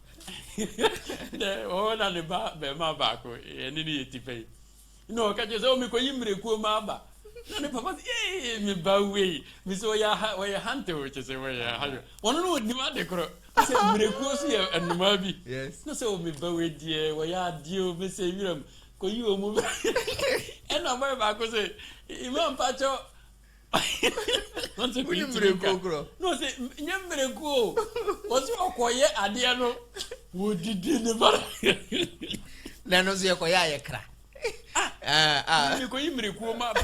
de ona ne ba be ma ba ko eni ni yetipe no ka je so me ko yi mreku ma ba na ne papa me ba we me so ya hante o che se we ya ha wono no ni ma de kro se mreku so ye enuma bi yes no se o me ba we die we ya die o me se wiram ko yi o mu ena mo ba ko se imam pacho once we mreku kro no se nyemreku o se okoye ade no wo didi ne bara na no se okoye ayekra ni ko yi mreku ma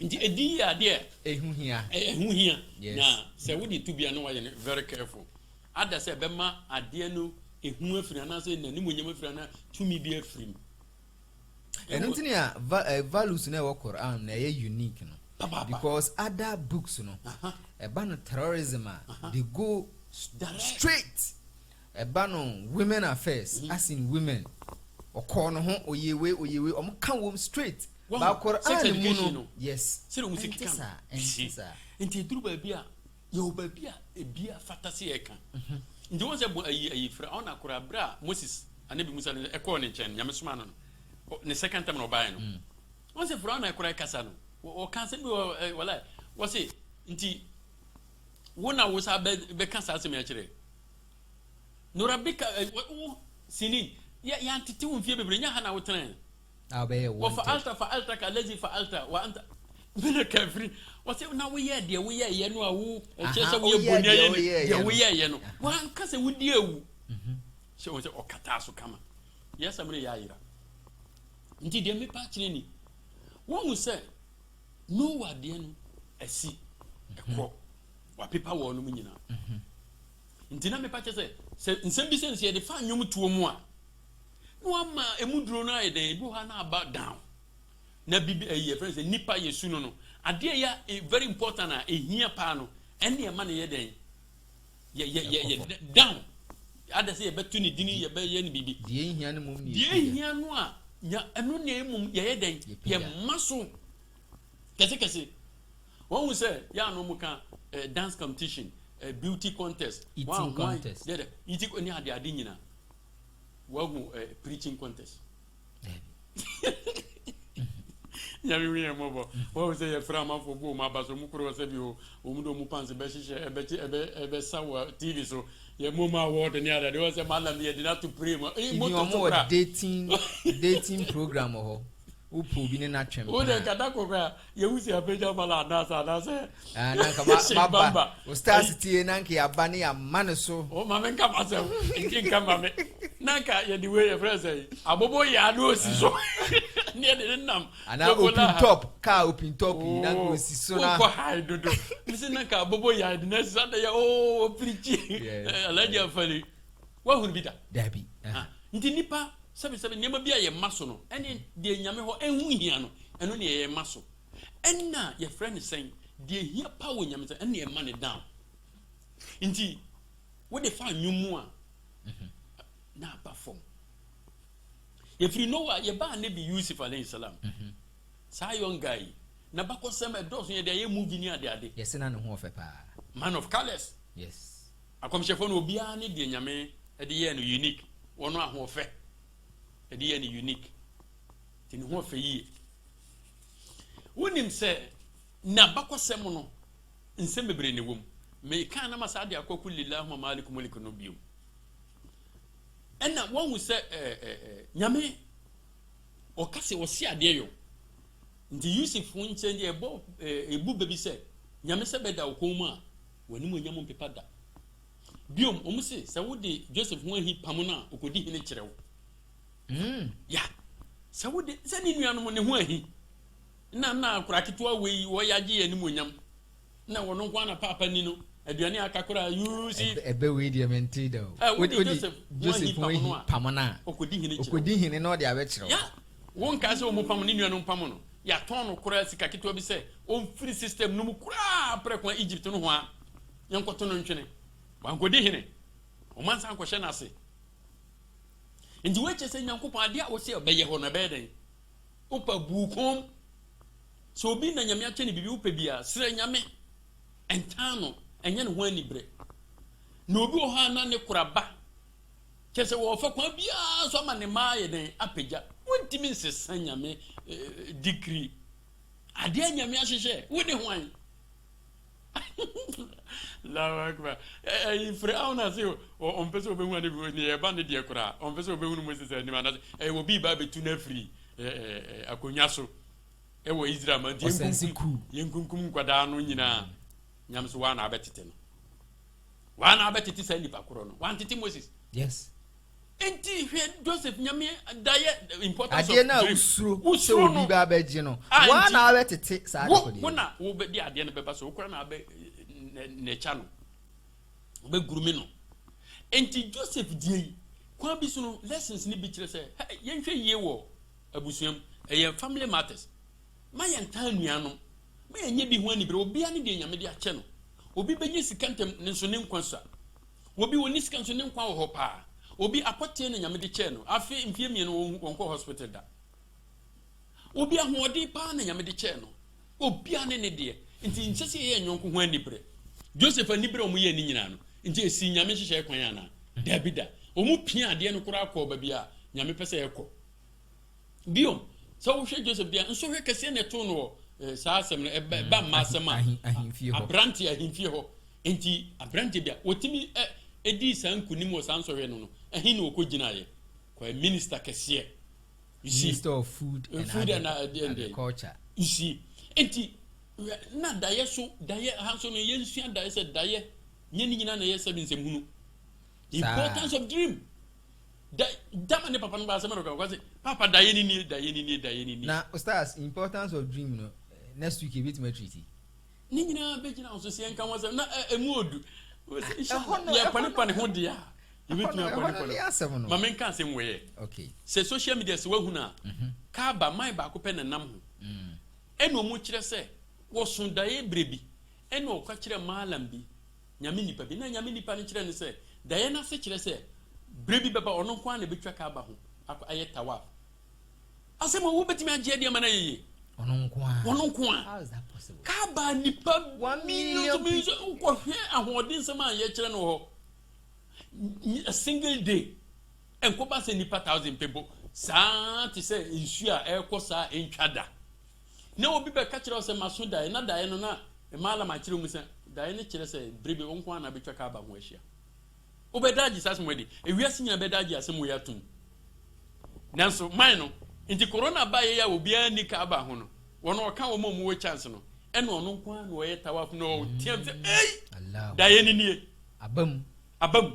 nti edi ade ehu hia na se wo di tubia no wa ye very careful ada se be ma ade no ehu afiri na se na ni monyam afiri na tumi bi afiri eno ntini a values na wo Quran na ye unique no because other books no eba no terrorism they go straight eba no women affairs as in women okọ no ho oyewe om kan wom straight ba Quran mu no yes sire musiki kan enti duru ba bia yo ba bia ebia fatase e kan ndi won se ayi fra ona kura bra Moses anabi Musa ne ekọ ne chen nyame soma no ne second time no buy no won se fra ona kura kasa no o kan se bi wala wo se nti wona wo sa be kan sa se me akire no rabika sini ya antiti won fie bebre nya ha na wo tren abe wa fa'alta ka lazi fa'alta wa anta mina kafiri wa se na wo ye de wo ye no a wo chese wo ye bonia ye de wo ye no wa nka se wo di ewu se wo se okata so kama yes amre ya yira nti de me pa kire ni wo mu se no wa de no asi ekọ wa pepa wo no mu nyina nti na me pa kire se nsem bi se de fa nwom tuo mu a no ama emuduro na eden bi ha na aba down na bibi ayi friends nipa yesu no ade ya very important na ehia pa no ene e ma ne ye den ye down ada se ye betu ni dini ye be ye ni bibi die ehia no mum ni die ehia no a nya eno ne mum ye den ye maso kese won we say ya no mu kan dance competition beauty contest eating contest eating ni ade nyina wagu preaching contest yami wi emobo wo se ye fra ma fo bu ma ba so mu kuro se bi o mu do mu panse be hihye ebe sawa TV so ye mo ma award ni ada de wo se malam ye did not to pray mo mo dating program ho upo bi ne na twem o de kada ko ka ye wusi apeja bala na se na ka baba o stars tie na nke aba ne ya mane so o ma men ka ba se nka ma me na ka ye di we ye friends aí abobo ya no si so ne de nam ana open top na go si so na ko hai dodo listen na ka abobo ya de na si da ya o preach alaji afali wa hu bida dabi nti nipa sabi nyama bia ye maso no ene de nyame ho enhu hia no eno ne ye maso enna ye friend sen de hia power nyame sen ene ye man down nti wo de fa nwumu a na perform If you know what, you ban nebi Yusuf alayhi salam. Sa young guy. Na bako sema does ye dey movie near the ade. Yes, na ne ho fe pa. Man of colors. Yes. Akomshefo no obia ne de nyame e de ye no unique. Wono aho fe. E de ye no unique. Ti ne ho fe yi. Wonim se na bako sema no nsem bebre ne wom. Me kan na masa de akoku lillahi malikum mulku no biom. Ena won hu se nyame o kase o si ade yo. Nti Yusuf won change ebu baby se nyame se beda okomu a wani mo nyamo pepa da biom omse se wo de Joseph won hi pamona okodi hine kirewo ya se wo de se ni nuanom ne ho ahi na akura ketewa wei wo yaje ye ni mo nyam na wono kwa na papa ni no aduane akakora yusi ebe we de menti da o Joseph won hi pamona okodi hine kirewo okodi hine no de abe kirewo ya won ka se o mo pam ni nuanom pam no ya ton kura sika ketewa bi se on free system no mu kura prekwa Egypt no ho a yankoto no ntwene wankodi hene o mansa ankohye na ase ndi weche se nyankopon ade a wo se obeye ho na beden opa bukom so obi na nyame ache ne bibi opa bia sere nyame entano enye ne ho anibre na obi o ha na ne kuraba kese wo fa kwa bia so ma ne maaye den apagya wontimi nsesa nyame degree ade nyame ahyehye wo ne ho an la akbar Firaun asi on pese obehu ani bi ni e ba ne de kura on pese obehu no Moses ani ma na obi ba betu na free akonya so e wo Israel man de yenkunkum kwada no nyina nyam so wa na abetete no wa na abetete sa nipa koro no wan tete Moses yes enti hwe Joseph nyame daye importance ade na usuro se obi ba beji no wa na abetete sa ade ko de wona wo be di ade na beba so okura na abe ne chano be gurumi no enti Joseph die kwa bi so no lessons ni bi kire se yenhwe yie wo abusuam family matters ma yenta nuanom ma yenye bi ho ani bre obi ani de nyame de ache no obi benye sikantem ne so ne nkwansa obi woni sikanso ne nkwa wo ho pa obi apote ne nyame de che no afi mfie mie no wonko hospital da obi ahode pa na nyame de che no obi ane ne de nti nchese ye nyonko ho ani bre Joseph ani bre omo ye ni nyina no nti esi nyame hyehyɛ kwan ana Davida omo pia ade no kora akɔ ba bia nyame pese yɛkɔ biom so wo hwɛ Joseph bia nso hwɛ kese ne to no saa asɛm no ba masɛm abranti ahimfie ho nti abranti bia otimi edi sankunim wo sansɔhwɛ no ahin no okogina ye kwa minister kese you see Minister of Food and Agriculture you see enti na daye so daye hanso no yensua daye se daye nyeni nyina na yesa binsem hunu importance of dream dama ne papa no ba asema no kwa say papa daye ni na stars importance of dream no next week bit ma treaty ni nyina be gina so se enka wasa na emu odu ya pani ho dia ibit na pani ma men kan se mwe okay se social media se wahuna ka ba mai ba ko pe na nam ho eno mu kire se wo sun daye brebi eno kwa kire malam bi nyame nipa bi na nyame nipa ne kire ne se daye na se kire se brebi beba ono kwa na betwa ka ba ho aye tawaf asema wo betimi agye de mana yeye ono nko a how is that possible ka ba nipa 1 million ko hwe ahodin sema ye kire no ho a single day enko ba se nipa 1000 people saa ti se nsu a ekọ saa entwada na obi be ka kire o se maso dae na dae no na mala ma kire mu se dae ne kire se brebe onko na betwa ka ba ho ahia obedaji sasem wedi ewiase nya bedaji asem wo yatum nanso man no nti corona ba ye ya obi ani ka ba ho no wono ka wo mo wo chance no ene ono nko na wo ye tawaf no tiam se Allah dae ni nie abam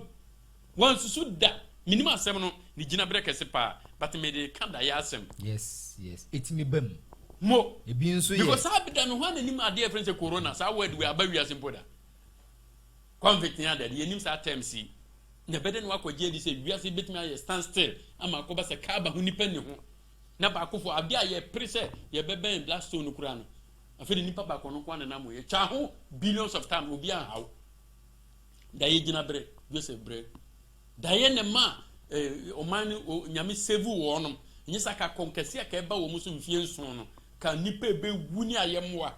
wan susu da minima asem no ni gina brekese pa but me de kan da ya asem yes it me bam mo ebi nso ye because abida no hwan anim ade e friend corona sa word we aba wiase mpoda convict nya da ye nim sa term si na beden wa kwaje di se wiase betimi aye stand still ama ko ba se ka ba ho nipa ne ho na ba ko fo abi aye prese ye beben blastone kura no afedi nipa ba ko no kwa na mo ye cha ho billions of time obi an hawo da ye gina bre Joseph bre da ye ne ma oman nyame save wo no nyesa ka konkesi aka eba wo muso mfie nson no ka nipa ebe wu ni ayemwa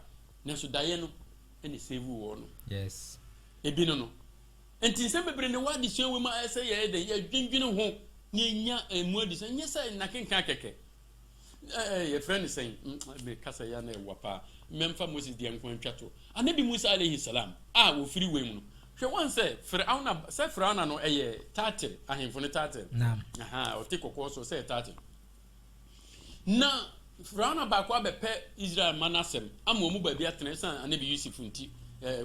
na so daye no ene save wo no yes ebi no enti se bebre ne wa adisua we ma ese ye de ye dwendwene ho ni nya emu adisua nyesa na kenka keke ye friend saying me kasa ya na wapa memfa Moses de nkwan twato anabi Musa alayhi salam wo free way mu no hwe won se Firauna no eye tatil ahemfo ne tatil o te kokko so se tatil na Firauna ba kwa bepe Israel manasem ama omu ba bia tene san anabi Yusuf nti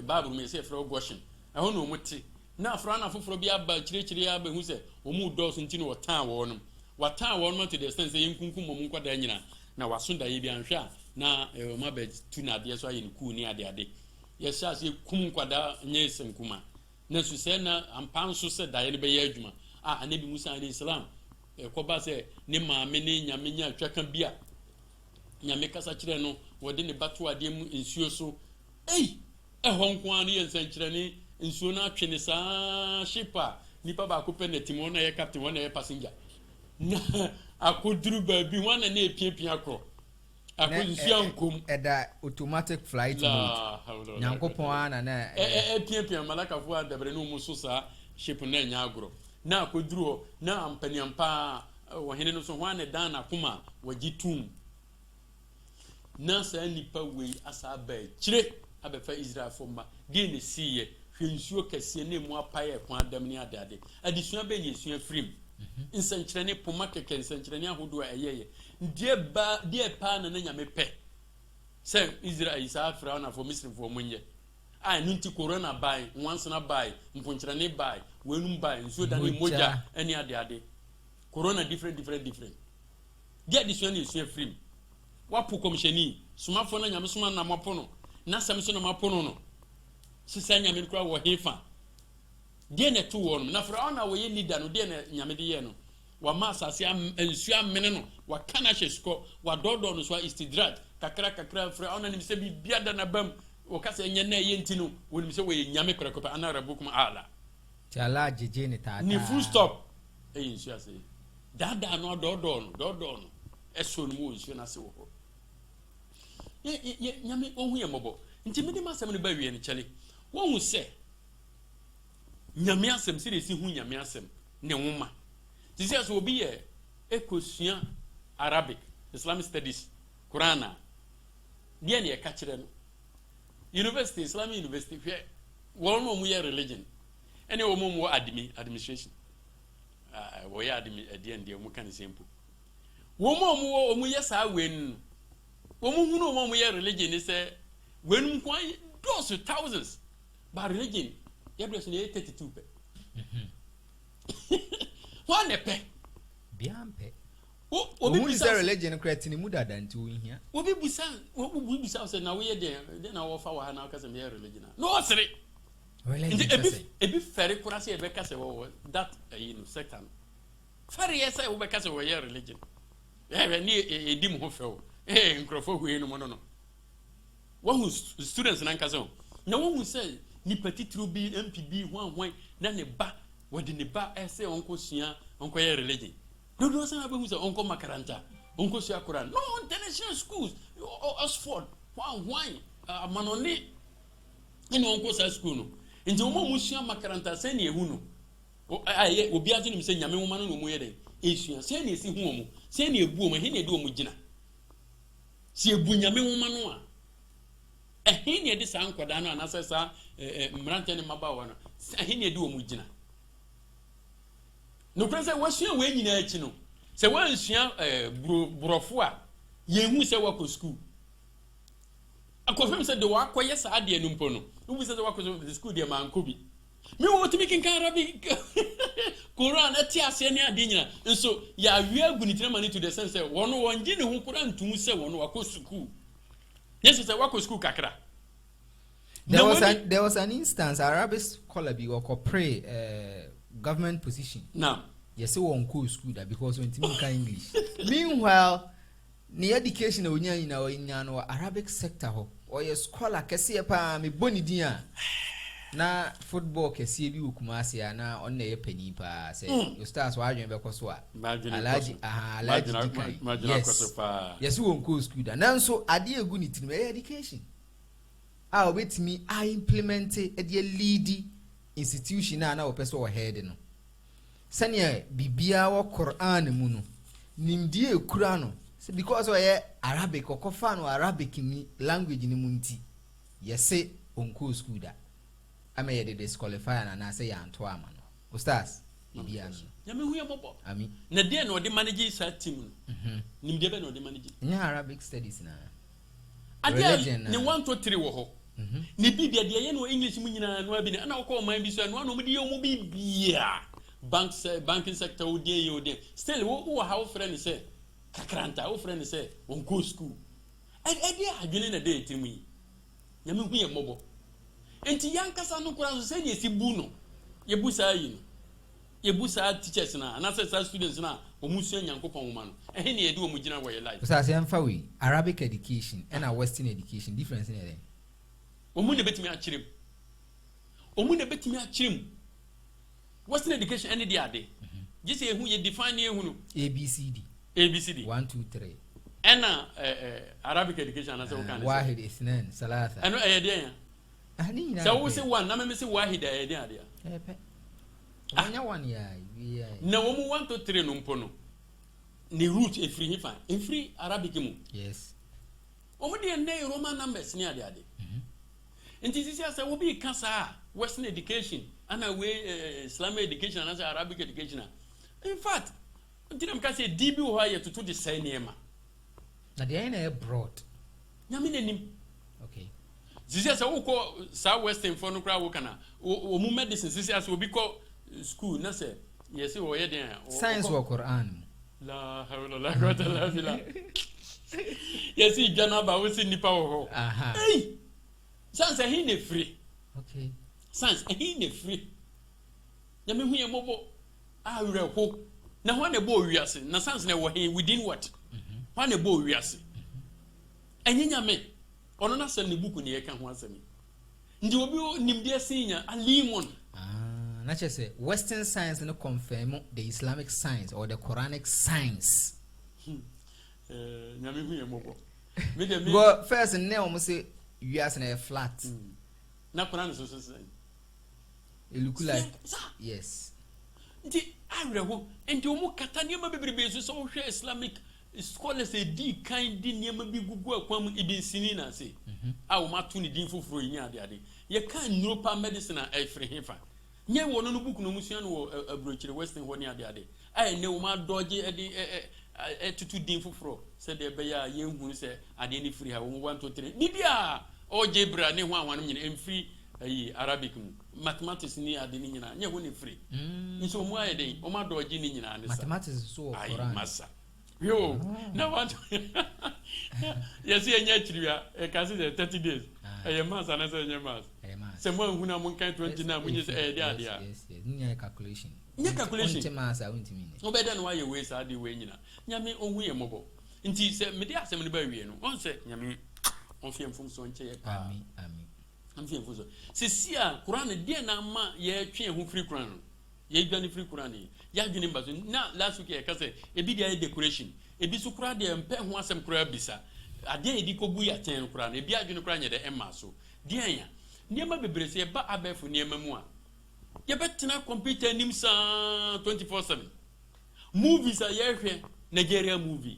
Bible me se Firawo Goshen ho no omuti na Firauna foforo bia ba kirikiri ya ba hu se omu dos nti no wotan wo no watan wo no to the sense yenkunkum mo nkwada nyina na wasonda ye bia nhwa na ma ba tu na de so aye ne ku ni ade ye sha se kum nkwada nye senkuma na su se na ampan so se daye ne be ye adwuma anabi Musa alayhi salam ko ba se ne maame ne nyame nya atwaka bia nyame kasa kire no wode ne bato ade mu nsuo so ehonko an ye nsankire ne nsuo na atwe ne sa shipa nipa ba ko penalty mo na ye captain mo na ye passenger na akoduru ba bi wana na epiapia akro akozusia nkom eda automatic flight mode nyankopon ana na epiapia malaka fu adabre no mu so sa ship na nya agro na akoduru na ampaniampa wo hene no so wana dan na kuma wagitum na sa nipa we asa ba kire abefa Israel fomba de ne siye hwensuo kase ne mu apaye kwa adam ne adade adisua be ne sua frim nsankyerene poma keke nsankyerene ahodo a eyeye die pa na nyame pe se Israel isa Firawo na for Misri for munye nunti corona bai once na bai mponkyerene bai wenum bai nsuo da ne moja ani ade corona different die adisua ne sua frim wapo komsheni sumafo na nyame suma na mapono na samso na mapono no sisa nyame kura wo hefa die ne to won na Firawo na wo ye leader no die ne nyame de ye no wa ma asase ensu amene no wa kana hyesko wa dodo no so istidrat kakra Firawo na nimse bi biada na bam wo kasa enye na ye ntino wo nimse wo ye nyame kura ana rabukum ala tala jeje ne tata ni full stop ensu ase dada no dodo no eso no mo ensu na se wo ye nyame ohun ye mobo nti me de masem ne ba wie ne kyale wo hu se nyame asem se resi hu nyame asem ne nwoma tisi aso obi ye ekosua Arabic Islamic studies Qur'ana die ne ka kire no university Islamic university hwe wo no mu ye religion ene wo mu administration wo ya adie mu kan sempo wo mu ye sa wen wo mu hu no wo mu ye religion ni se wen kwa those thousands but religion yabreso ne 32 pe one pe biampe obi bisa religion create ni mudada nti wo hia obi bisa se na wo ye de na wo fa wa na ka se me religion no sere religion ebi fere kura se ebe ka se wo that sector fere ye se wo be ka se wo ye religion ni edim ho fe wo nkrofo hu enu mo no wo students na nka se na wo hu se ni petitru bi MPB hwan na ne ba wodi ne ba ese onko sua onko ye religion do se na be hu se onko makaranta onko sua Quran no international schools Oxford hwan manoni ina onko sa school no nje mo sua makaranta se ne ehu no obi azu ni se nyame wo ma no mo ye den esua se ne esi hu omo se ne ebu omo he ne de omo gina se ebu nyame wo ma no a he ne de sa nkoda no anase sa mrante ne mabawa no he ne de omo gina no prense wasua we nyina achi no se wansua brofo a yehu se wako school akofem se de wakoye sa ade no mpo no ubu se wako school de ma ankobi me wo timi kin kan Arabic Quran ati ase ne ade nyina nso ya wi agu ni tina mani to the sense wono wonje ne hu Quran tun se wono wako school yes se wako school kakra there was an instance Arabic scholar bi wako pray government position now yes won go school that because when timi kan English meanwhile ni education na onya nyina no Arabic sector ho or your scholar kese pa me boni din a na football kɛseɛ bi wɔ Kumasi a na ɔno na ɛyɛ panyin paa sɛ Stars wadwen bɛkɔ so a Alhaji Dikan yes wɔ nkɔ school da nanso adeɛ egu ne tirim ɛyɛ education a obetumi a implement ɛdeɛ lead institution a na wɔpɛ sɛ wɔ head no sɛnea bibia wɔ Quran mu no nimdie ekura no because ɔyɛ Arabic ɔkɔfa no Arabic ni language ni mu nti yɛse onko school da ama yɛ de disqualify na say yɛ anto ama no Ustaz bibia no nyame hu yɛ mɔbɔ ami na deɛ na ɔde manage sa team no nimdie bɛ na ɔde manage nya Arabic studies na adeɛ ne 1 to 3 wɔ hɔ ne bibia deɛ yɛ no English mu nyinaa no abi ne ana ɔkɔ man bi so no ana ɔmo de yɛ ɔmo bibia banking sector wo deɛ yɛ wo deɛ still wo how friend say kakranta wo friend say onko school ɛdeɛ adwene na de tirim yi nyame hu yɛ mɔbɔ enti yankasa no kura so sɛ de si bu no ye bu saa yi no ye bu saa teachers na na sɛ saa students na omusua nyankopɔn woma no ɛhe ne yɛde omu gina wɔ yɛ life Ustaz yɛmfa we Arabic education and a Western education difference in there omu ne betimi akyerem omu ne betimi akyerem Western education any dey ade just say who you define here who ABCD 1 2 3 and Arabic education as okay wahid ithnan salasa ano dey ya so we say one na me say wahid dey ade epe anya one ya na wo mu 1 to 3 no mpo no ni root e free hifa e free Arabic mu yes o mu dey na Roman numbers ni ade nti sisi asa wo bi kasa Western education and Islamic education and Arabic education. In fact, didn't can say DB who are to the same name. Now they are broad. Yaminim. Okay. This is a South Western for no crowd workana. O medicine, this is will be called school. No say yes, or science or Quran. La hawla quwwata illa billah. Yes, he Janaba was in the power. Aha. Hey, science he ne free. Okay. Science he ne free. Yami hu ye mobo awerho na ho na bo wiase na science na wo he within what ho na bo wiase enyenya me ono na sem ne buku ne ye ka ho asemi ndi obi nimde sinya alimon na che say Western science no confirm the Islamic science or the Quranic science nyami hu ye mobo me de me go first na o say wiase na flat na Quran so it look like yes nti awerho nti omu kata niam bebrebe so so hwe Islamic scholars di kan di niam bi gugu akwam ibn sini na se a o matu ni din foforo yi ade ade ye kan neuropa medicine a efre hefa nye wono no book no musua no wo abrochire Western ho ni ade ade ai ne o ma doge e tutu din foforo se de be ya ye hu se ade ni free ha wo 1 2 3 bibia o jebra ne ho anwan nyine emfiri ayi Arabic mu mathematics ni ade ni nyina nye ho ne free nso mu aye den o ma doji ni nyina ne sa mathematics so Quran masa yo na what yes ye nya chiriwa e ka se 30 days e mas na se nya mas se mo hu na mo kan 20 na mo nye se e de ade a yes nya calculation calculation mas a untimi ni o be den wa ye we sa de we nyina nyame ohu ye mobo nti se me de asem ne ba wie no on se nyame on fie mfum so nche ye pa amen amen amfie mfuso sesia Quran de na ma ye twe ho free Quran ye dwane free Quran ya dwane mbaso na last week ye ka say ebi dia decoration ebi so kura de mpe ho asem kura bisa ade edi kobu ya ten Quran ebi adwane kura nye de emma so de ya niema bebre se ba abefu niema mu a ye betena computer nim sa 24/7 movies a ye hwe Nigeria movie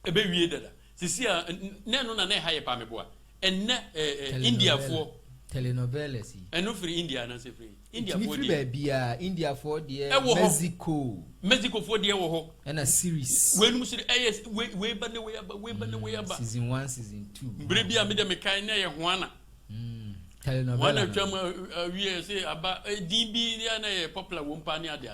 ebe wie dada sesia ne no na na ha ye pa meboa enne India for telenovelas eno free India na se free India for India for the Mexico for the wo ho and a series we no sire we ba ne we aba season 1 season 2 bre bia me de me kan na ye ho ana telenovela wana twam wie se aba DB ya na ye popular wo mpa ne ade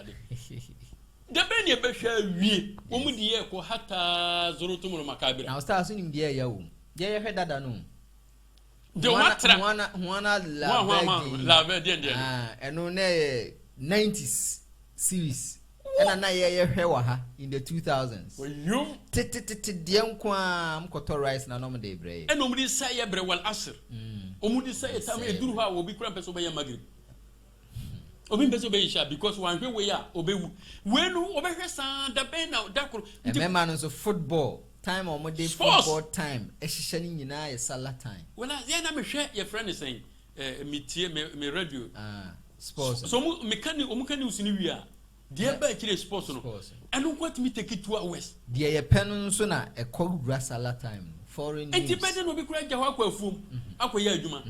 de be ne be hwa wie wo mu de ye ko hata zoro tumuro makabira now start so nim de ya wo ye hwe dada no de watra Juana la la ve de eno na 90s series And I hear waha in the 2000s. You Diankwa mkoto rice na nom de bre. and nobody say bre wal asr. Omudi say time e duru ha obi kura person be ya magrib. Obi person be isha because one way ya obewu. Wenu obehwe san da ben na da kro. E mema no so football time or day football time. E hihye ni nyina ye sala time. Well ya na me hwe your friend is saying me tie me radio. Sports. So me kan usini wi a de ba kire sports no. And what me take it 2 hours. De ye pen so na e kogura sala time. Foreign news. Enti no be kura gya hwa afum akoya adwuma.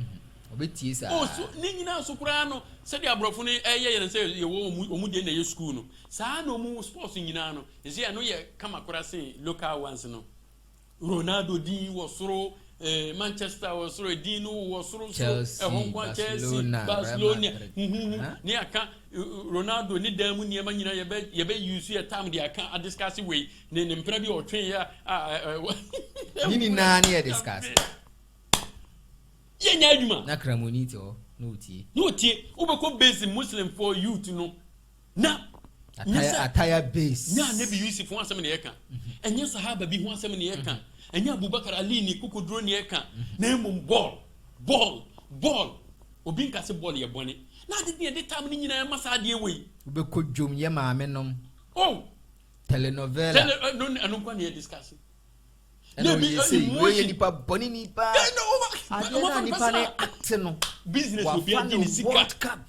Obetie sa. Oh so ni nyina so kura no se de abrofo no ye se ye wo omu de na ye school no. Sa na omu sports nyina no. Ese ya no ye kama kura se local ones no. Ronaldo din wo soro Manchester was soro din no wo soro Chelsea, Barcelona. Ni aka Ronaldo ni dan mu niema nyina ye be use your time de aka a discuss we ne mpra bi o twen ya Nini na na discuss. Ye nya adwuma. Na kramoniti o no tie. No tie ubeko base Muslim for youth no. Na attire base. Nya na bi use for asem ne yeka. Enye sahaba bi ho asem ne yeka. Enye Abubakar Ali ni kokodro ne yeka. Na emum ball. Obi nka se ball ye bone. Na de time ni nyina masa de we. Ubeko dwom ye maame nom. Oh, telenovela. No kwa ne discuss. No bi we nipa boni nipa. No, nipa ne act no. Business obi adi ni sika.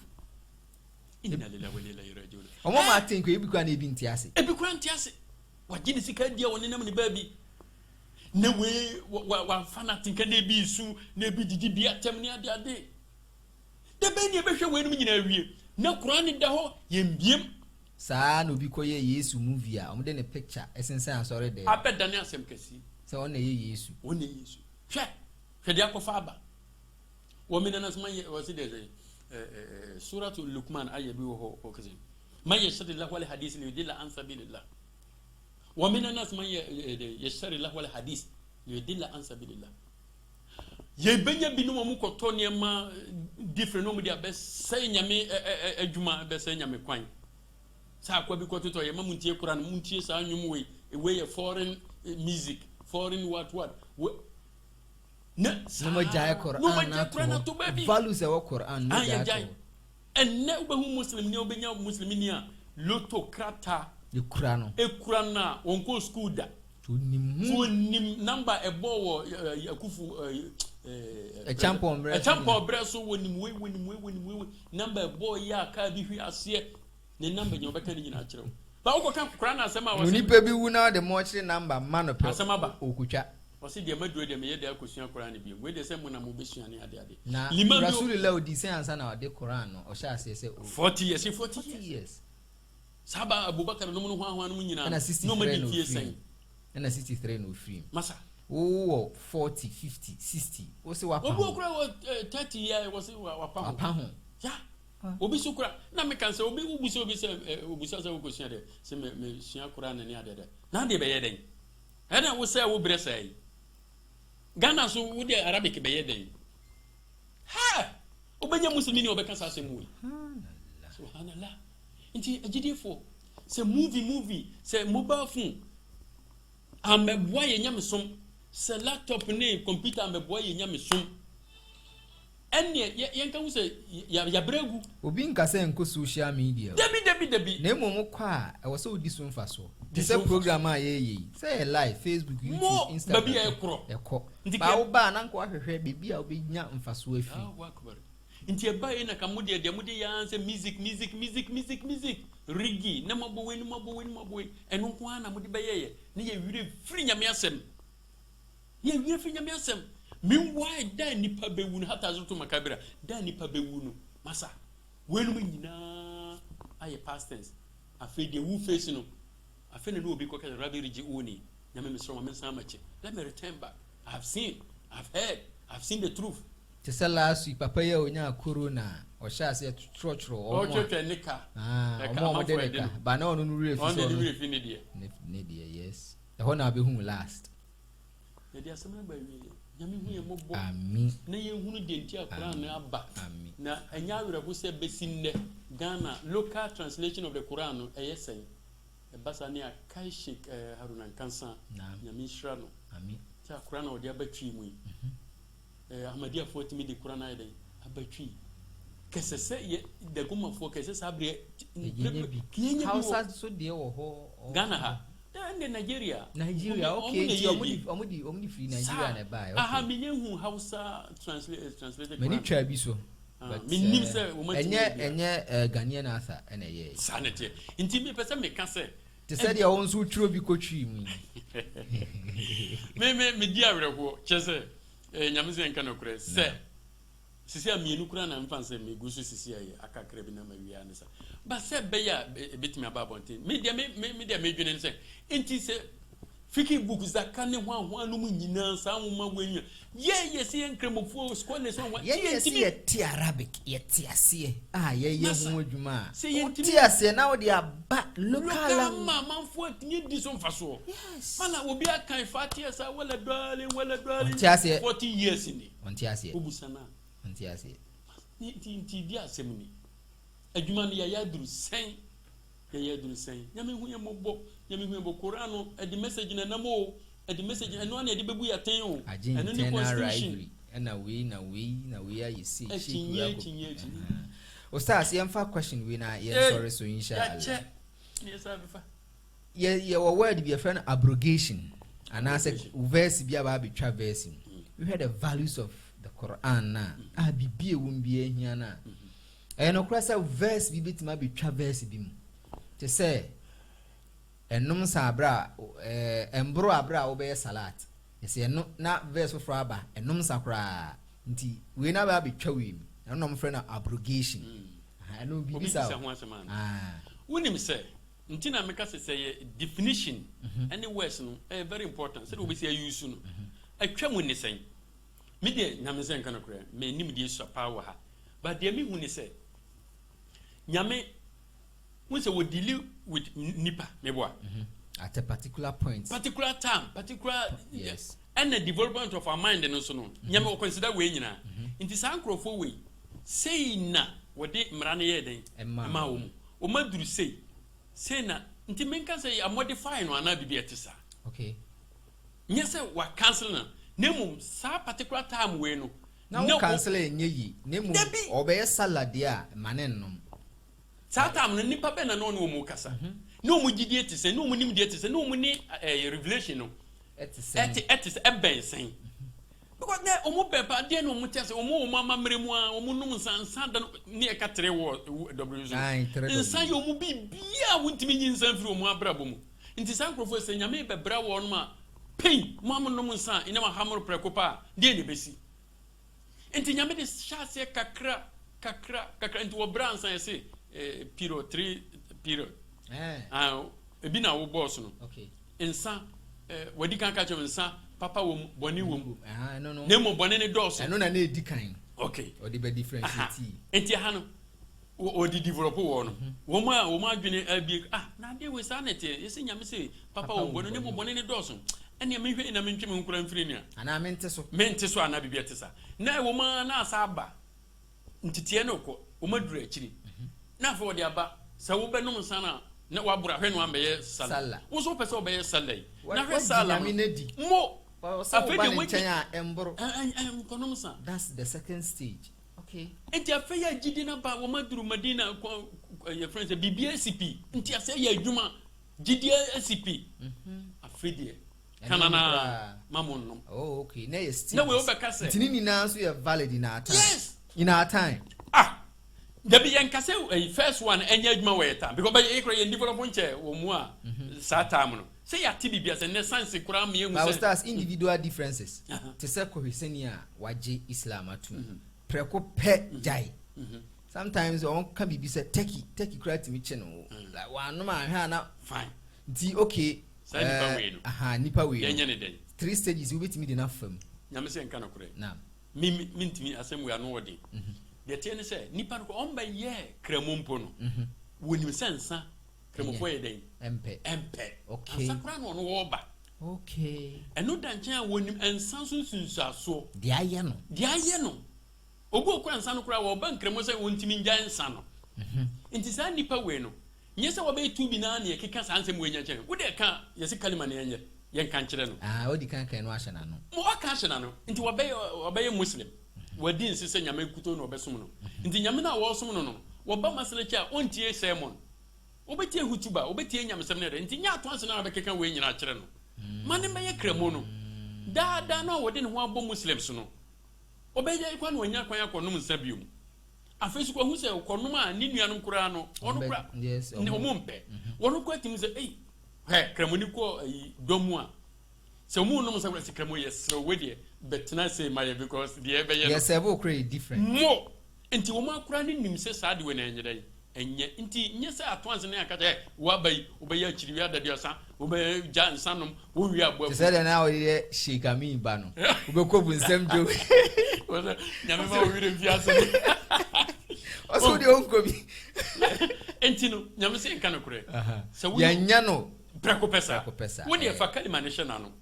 Inna lillahi wa inna ilaihi raji'un. Omo ma think we bi kwa na ebi ntiase. Ebi kwa ntiase. Waji ni sika dia woni nam ni baabi. Na we wa fanatic ka na bi su na bi didi bi atem ni ade. Da be ni ebehwe we no nyina awie. Na Quran da ho yembiem. Saa no bi koye Yesu movie a omo de ne picture esensan asore de. Abeda ne asem kasi. Se on na ye Yesu. Woni Yesu. Hwe dia ko fa aba. Wo me na nasman ye wasi de suratul Luqman ayabi wo ho kasi. Man yashri lahu wal hadith li yudilla an sabilillah. Wa min an-nas man yashri lahu wal hadith li yudilla an sabilillah. Ye benya binu mo ko to ne ma different no mu dia be say nyame adwuma be say nyame kwan. Sa akwa bi ko to ye ma muntie Quran muntie sa anwum we ye foreign music, foreign what na no jaya Quran na to values e wo Quran no jaya. And na ubehu Muslim ni obenya Muslimini a lotokrata e kura no onko school da to nim number ebo wo akufu champion breso wonim we number ebo ya ka bi hwi ase ne number nyo beka ni nyina kire ba wo kan kura na asema wo ni pe bi wu na the mochre number man no pe asema ba okutwa wasi de maduro de me ye de akosua Quran bi we de se mo na mo besua ne ade na Rasulullah odi se ansa na de Quran no o sha se 40 years Saba Abubakar no mu ho no nyina no ma di fie sen na 63 no free masa oh 40 50 60 o se wa pa obi okura 30 years wo se wa pa ho ya obi sukura na me kan se obi ubuso obi se obuso se wo kosua de se me sua Quran ne ade na de be ye den ena wo se wo bre sai Ghana so wo de Arabic be ye den ha obenya muslimi ni obeka sa se mu subhanallah nti agidefo se movie se mobile phone ameboa ye nyamesom se laptop ne computer ameboa ye nyamesom enne yenka wo se ya bregu obi nka se nko social media debi na emo kwa e wo se odi so mfa so this program a ye say live Facebook YouTube Instagram baby ekro ba wo ba na nko ahwehwe bibia obenya mfa so afi nti eba ina kamudi de mudi ya anse music rigi na mabo enu ko ana mudi beyeye ne ye wire firi nyame asem meanwhile da nipa bewu no hata zo to makabira da nipa bewu no masa wenu nyina aye past tense afi de wu face no afi ne no obi ko ka rabi rigi oni nyame mesro ma mensa mache let me return back I've seen the truth. To say last week papa ya onya corona o sha se trotro o twetwe nika o de nika ba na onu nure fi so ne dia yes e ho na be hu last e dia semna ba wi nyame hu ye mobo amen na ye hu de nti akura na aba na anya were bo se besinne Ghana local translation of the Quran no e yesen basani akai Sheikh Haruna Nkansa nyame hira no amen ta kura na odi abatwi mu Ahmadiyya fotimi de kura na yeden abatwi kesese ye de goma fo kesese abre kienya Hausa so de wo ho Ghana ha and Nigeria okay omudi free Nigeria na buy okay aha menyehu Hausa translated many try bi so but minim say wo enye Ghanaian asa na ye sanete nti me pese me ka say te say dia won so tro bi ko twi mu me di awrego chese nyame se nka no kure se sisi amienu kura na mfanse me gusu sisi aye akakra bi na mawia ne sa ba se be ya betimi ababonte me dia me dwene se enti se fiki book zakane ho anu mu nyina sa nwoma wanyu ye se enkremofo scholars on wa ye ti Arabic ye ti ase ye ho adwuma ti ase na wo dia ba local manfo tinye di so mfaso mana obi akan fatia sa wala darling 40 years ni onti ase obusana onti ase ti di asemni adwuma no ya duru sen nyame hu yembo Quran e message na namo e message eno na e bebu ya ten o eno ni constitution na we are you see chinye Ustaz yemfa question we na sorry so inshallah yes abefa ye word be a friend abrogation and I said verse bi aba be twa verse we heard the values of the Quran na abibie won bi ehia na no krasa verse bi betima be twa verse bi mu te say enum sa abra embro abra obey salat yesi eno na verse for aba enum sa kra nti we na ba be twa we mi no friend abrogation eno bi bisa wonim say nti na meka say definition any words no very important say we say use no atwa mu ni sen me de nyame sen kana kra me nim de so power ha but de me hu ni say nyame when say we deal with nipa meboa at a particular point, particular time, yes, and the development of our mind and also no nyame we consider we nyina inti sankrofo we say na we de mrane ye den ma wo mu o maduru say na nti menka say a modify no ana bibia tisa okay nye say wa cancel na nemu sa particular time we no na cancel enye yi nemu obeye salad ya manennom Satam no nipa be na no no mu kasa no mu gidie tise no mu nim die tise no mu ni revelation no etis ebensen because na omu pepa de no mu tese omu mama mremu a omu num sansan da ni e ka tre wo wzo insan yo mu bibia wontimi nyinsan firi omu abrabo mu nti sankrofo se nyame be bra wo no ma pain mamu num san ina ma hamro prekopa de ne besi nti nyame de chase kakra nti wo bra nsan se piro 3 piro ebi na wo boss no okay ensa wadi kan ka chem ensa papa wo boni wo no nemo boni ne dos no na edi kan okay o de be differentiate enti ha no o di develop wo no wo ma adwene abi na de we sa na te yesi nyame se papa wo boni nemo boni ne dos ene me hwe na me ntwe me nkura mfiri ni ana mente so ana bibia te sa na wo ma na asa aba ntitiye no ko wo ma dura akiri na for de aba sa wo be no sana na wabura hwe no ambe sala wo so pese obeye sala na hwe sala mo afede we chen embro konom sa that's the second stage okay enti afa ya gidi na ba wo maduru madina your friends BBSCP enti ase ya adwuma gidi SCP afede kanana mamon oh okay na yes na we obeka say tinini na so ya valid in our time yes in our time Debi yankase first one enya adwuma we ta because by ekro ye develop nche wo mu a sa time no say ya tibibia say ne sense kura me hu say stars individual differences to say ko hweseni a waje islam atu preko pe jai sometimes on can be say take kura timi che no like wa no ma hwa na fine di okay nipa we yenya ne den 3 stages we betimi de na fam nyame se nka na kure na mintimi asem we anu wodi de tiene say nipa ko omba ye kremompo no woni sensa kremofo ye den empe okay asakra no no wo ba okay eno danchen a woni ensan so sunsuaso de aye no ogu okura ensan no kura wo ba kremo say wontimi nja ensan no nti sa nipa we no nyese wo be tu bi na ne keka sansem we nya kyere wo de ka yesi kalima ne yenye yen kan kyere no odi kan no ahye na no mo aka ahye na no nti wo be muslim wadi nsese nyame kuto no obesom no nti nyame na wo som no wo ba masele kya ontie sermon obetie hutuba obetie nyamsem ne de nti nya to anse na bekeka we nyina kyere no mane meye kremo no da no wo de ne ho abo muslims no obeye kwa no nya kwan akonom nsabium afesu ko hu se okonom a ni nuanom kura no ono kura ne omompe wono ko atim se kremo ni ko domu a se mu no msa se kremo yes we de betena say my because the ebe yes ebo kray different mo enti wo ma kura ni nim se saade we na enyere enye nti nye se atonse na akata wa bai obeya akiri wi adade osa obeya ja nsanom wo wi abo se de na wo de shikami ba no obekobu nsem jo nyame ma wo wi de ase oso de onkobi enti no nyame se nka no kure se wo yanya no preko pesa wo de fa kalima ne hye na no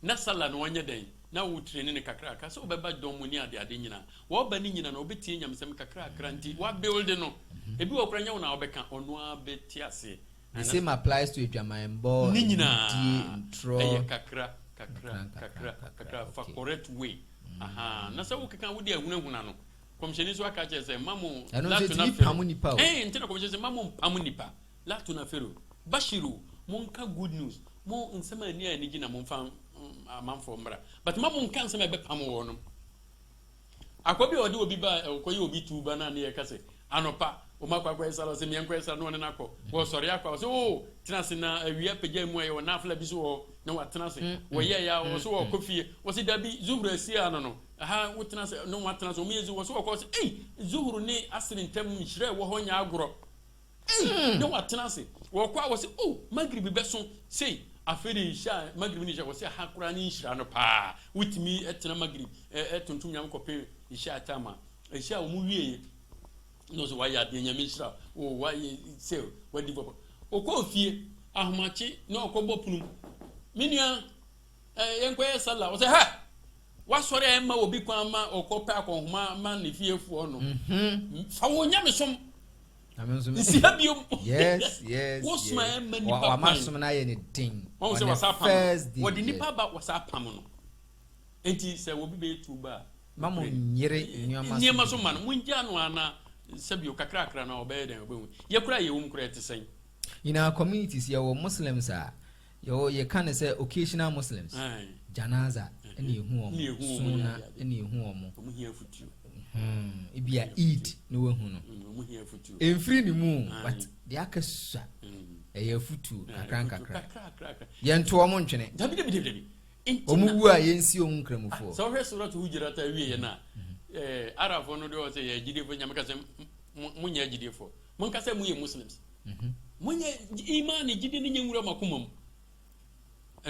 na sala no wonye den na wo training ne kakra ka so obeba dom mu ni ade nyina wo ba ni nyina na obetie nyamsem kakra nti wa build no ebi wo kranya wo na obeka ono abeti ase the same applies to Edwamanbo ni nyina kakra for correct way na so wo keka wo de ahunahuna no komsheni so aka che se mamu la tunafero ntina komsheni se mamu pamunipa la tunafero bashiru monka good news mo nsema ni ani gina mo mfa amanfo mbra but mamu nka nsema be pam wo no akobi odi obi ba okoyi obi tuba na ne kase anopa o makwa esalo se mienko esalo no ne nako wo sori akwa so tinase na awia pagya mu aye wona afla bi so na watenase wo ye ya wo so wo kofie wo se dabi zuhuru asia no aha wo tenase no watenase o mezu wo so wo ko se zuhuru ni asiri ntem nhire wo ho nya agoro no watenase wo kwa wo se magribi beso sei aferi sha magribi ni sha wo se hakura ni nhira no pa wutimi etena magribi etontum nyam kope isha atama isha o mu wie no so why ade nyame nhira why say we develop okofie ahomachi na okobo punu minua yenkoye sala wo se ha wasori ema obi kwa ma okopa akonhoma ma ne fiefu no fa wo nyame som isi habio yes wo sma ema ni papa wa masom na ye ne din wo se wasapam wo di nipa ba wasapam no enti se wo bi be tuba mamu nyere nyama so man munja no ana sabio kakra na obeye den obehu ye kura ye wum kura etesen in our communities ye wo muslims are ye can say occasional muslims janaza ene ehu omo sunna ene ehu omo hia futu ibia eid no wehu no hia futu enfri ni mu but de akasa ye futu kakra ye nto omo ntwene dabi omu wu a ye nsi omu nkramufo so hwe suratu hujrata wie ye na arafo no de o se ye gidefo nyamaka se munya gidefo mun ka se mu ye muslims munya imani gidi ni nyewura makomam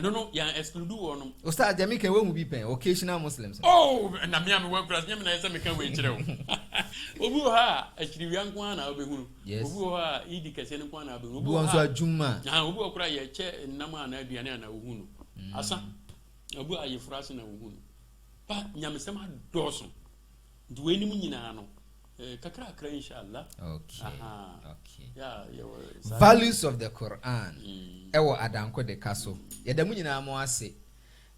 no ya exclude wonom ustaz jamika we mu bi pen occasional muslims na me am we cross nyame na ese me kan we kire wo obu ha akiriwia nko na obehunu obu ha idi kase nko na obehunu obu onso adwuma obu okura ye che nnam ana aduane na ohunu asa obu aye frase na ohunu pa nyame sema doso duwe ni mu nyina no kakra inshallah okay yeah values of the Quran ewo adanko de kaso yedamu nyina mo ase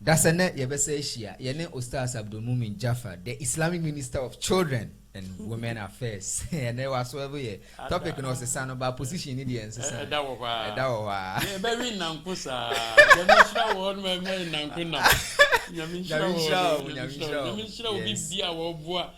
dasene yebesa ehia ye ne Ustaz Abdul Mumin Jafar, the Islamic Minister of Children and Women Affairs and they was so ye topic no se sano ba position ni de nsesa da wo wa e be wi nanko sa ye mi shira wo no me nanko na nyami shira wo bi bia wo boa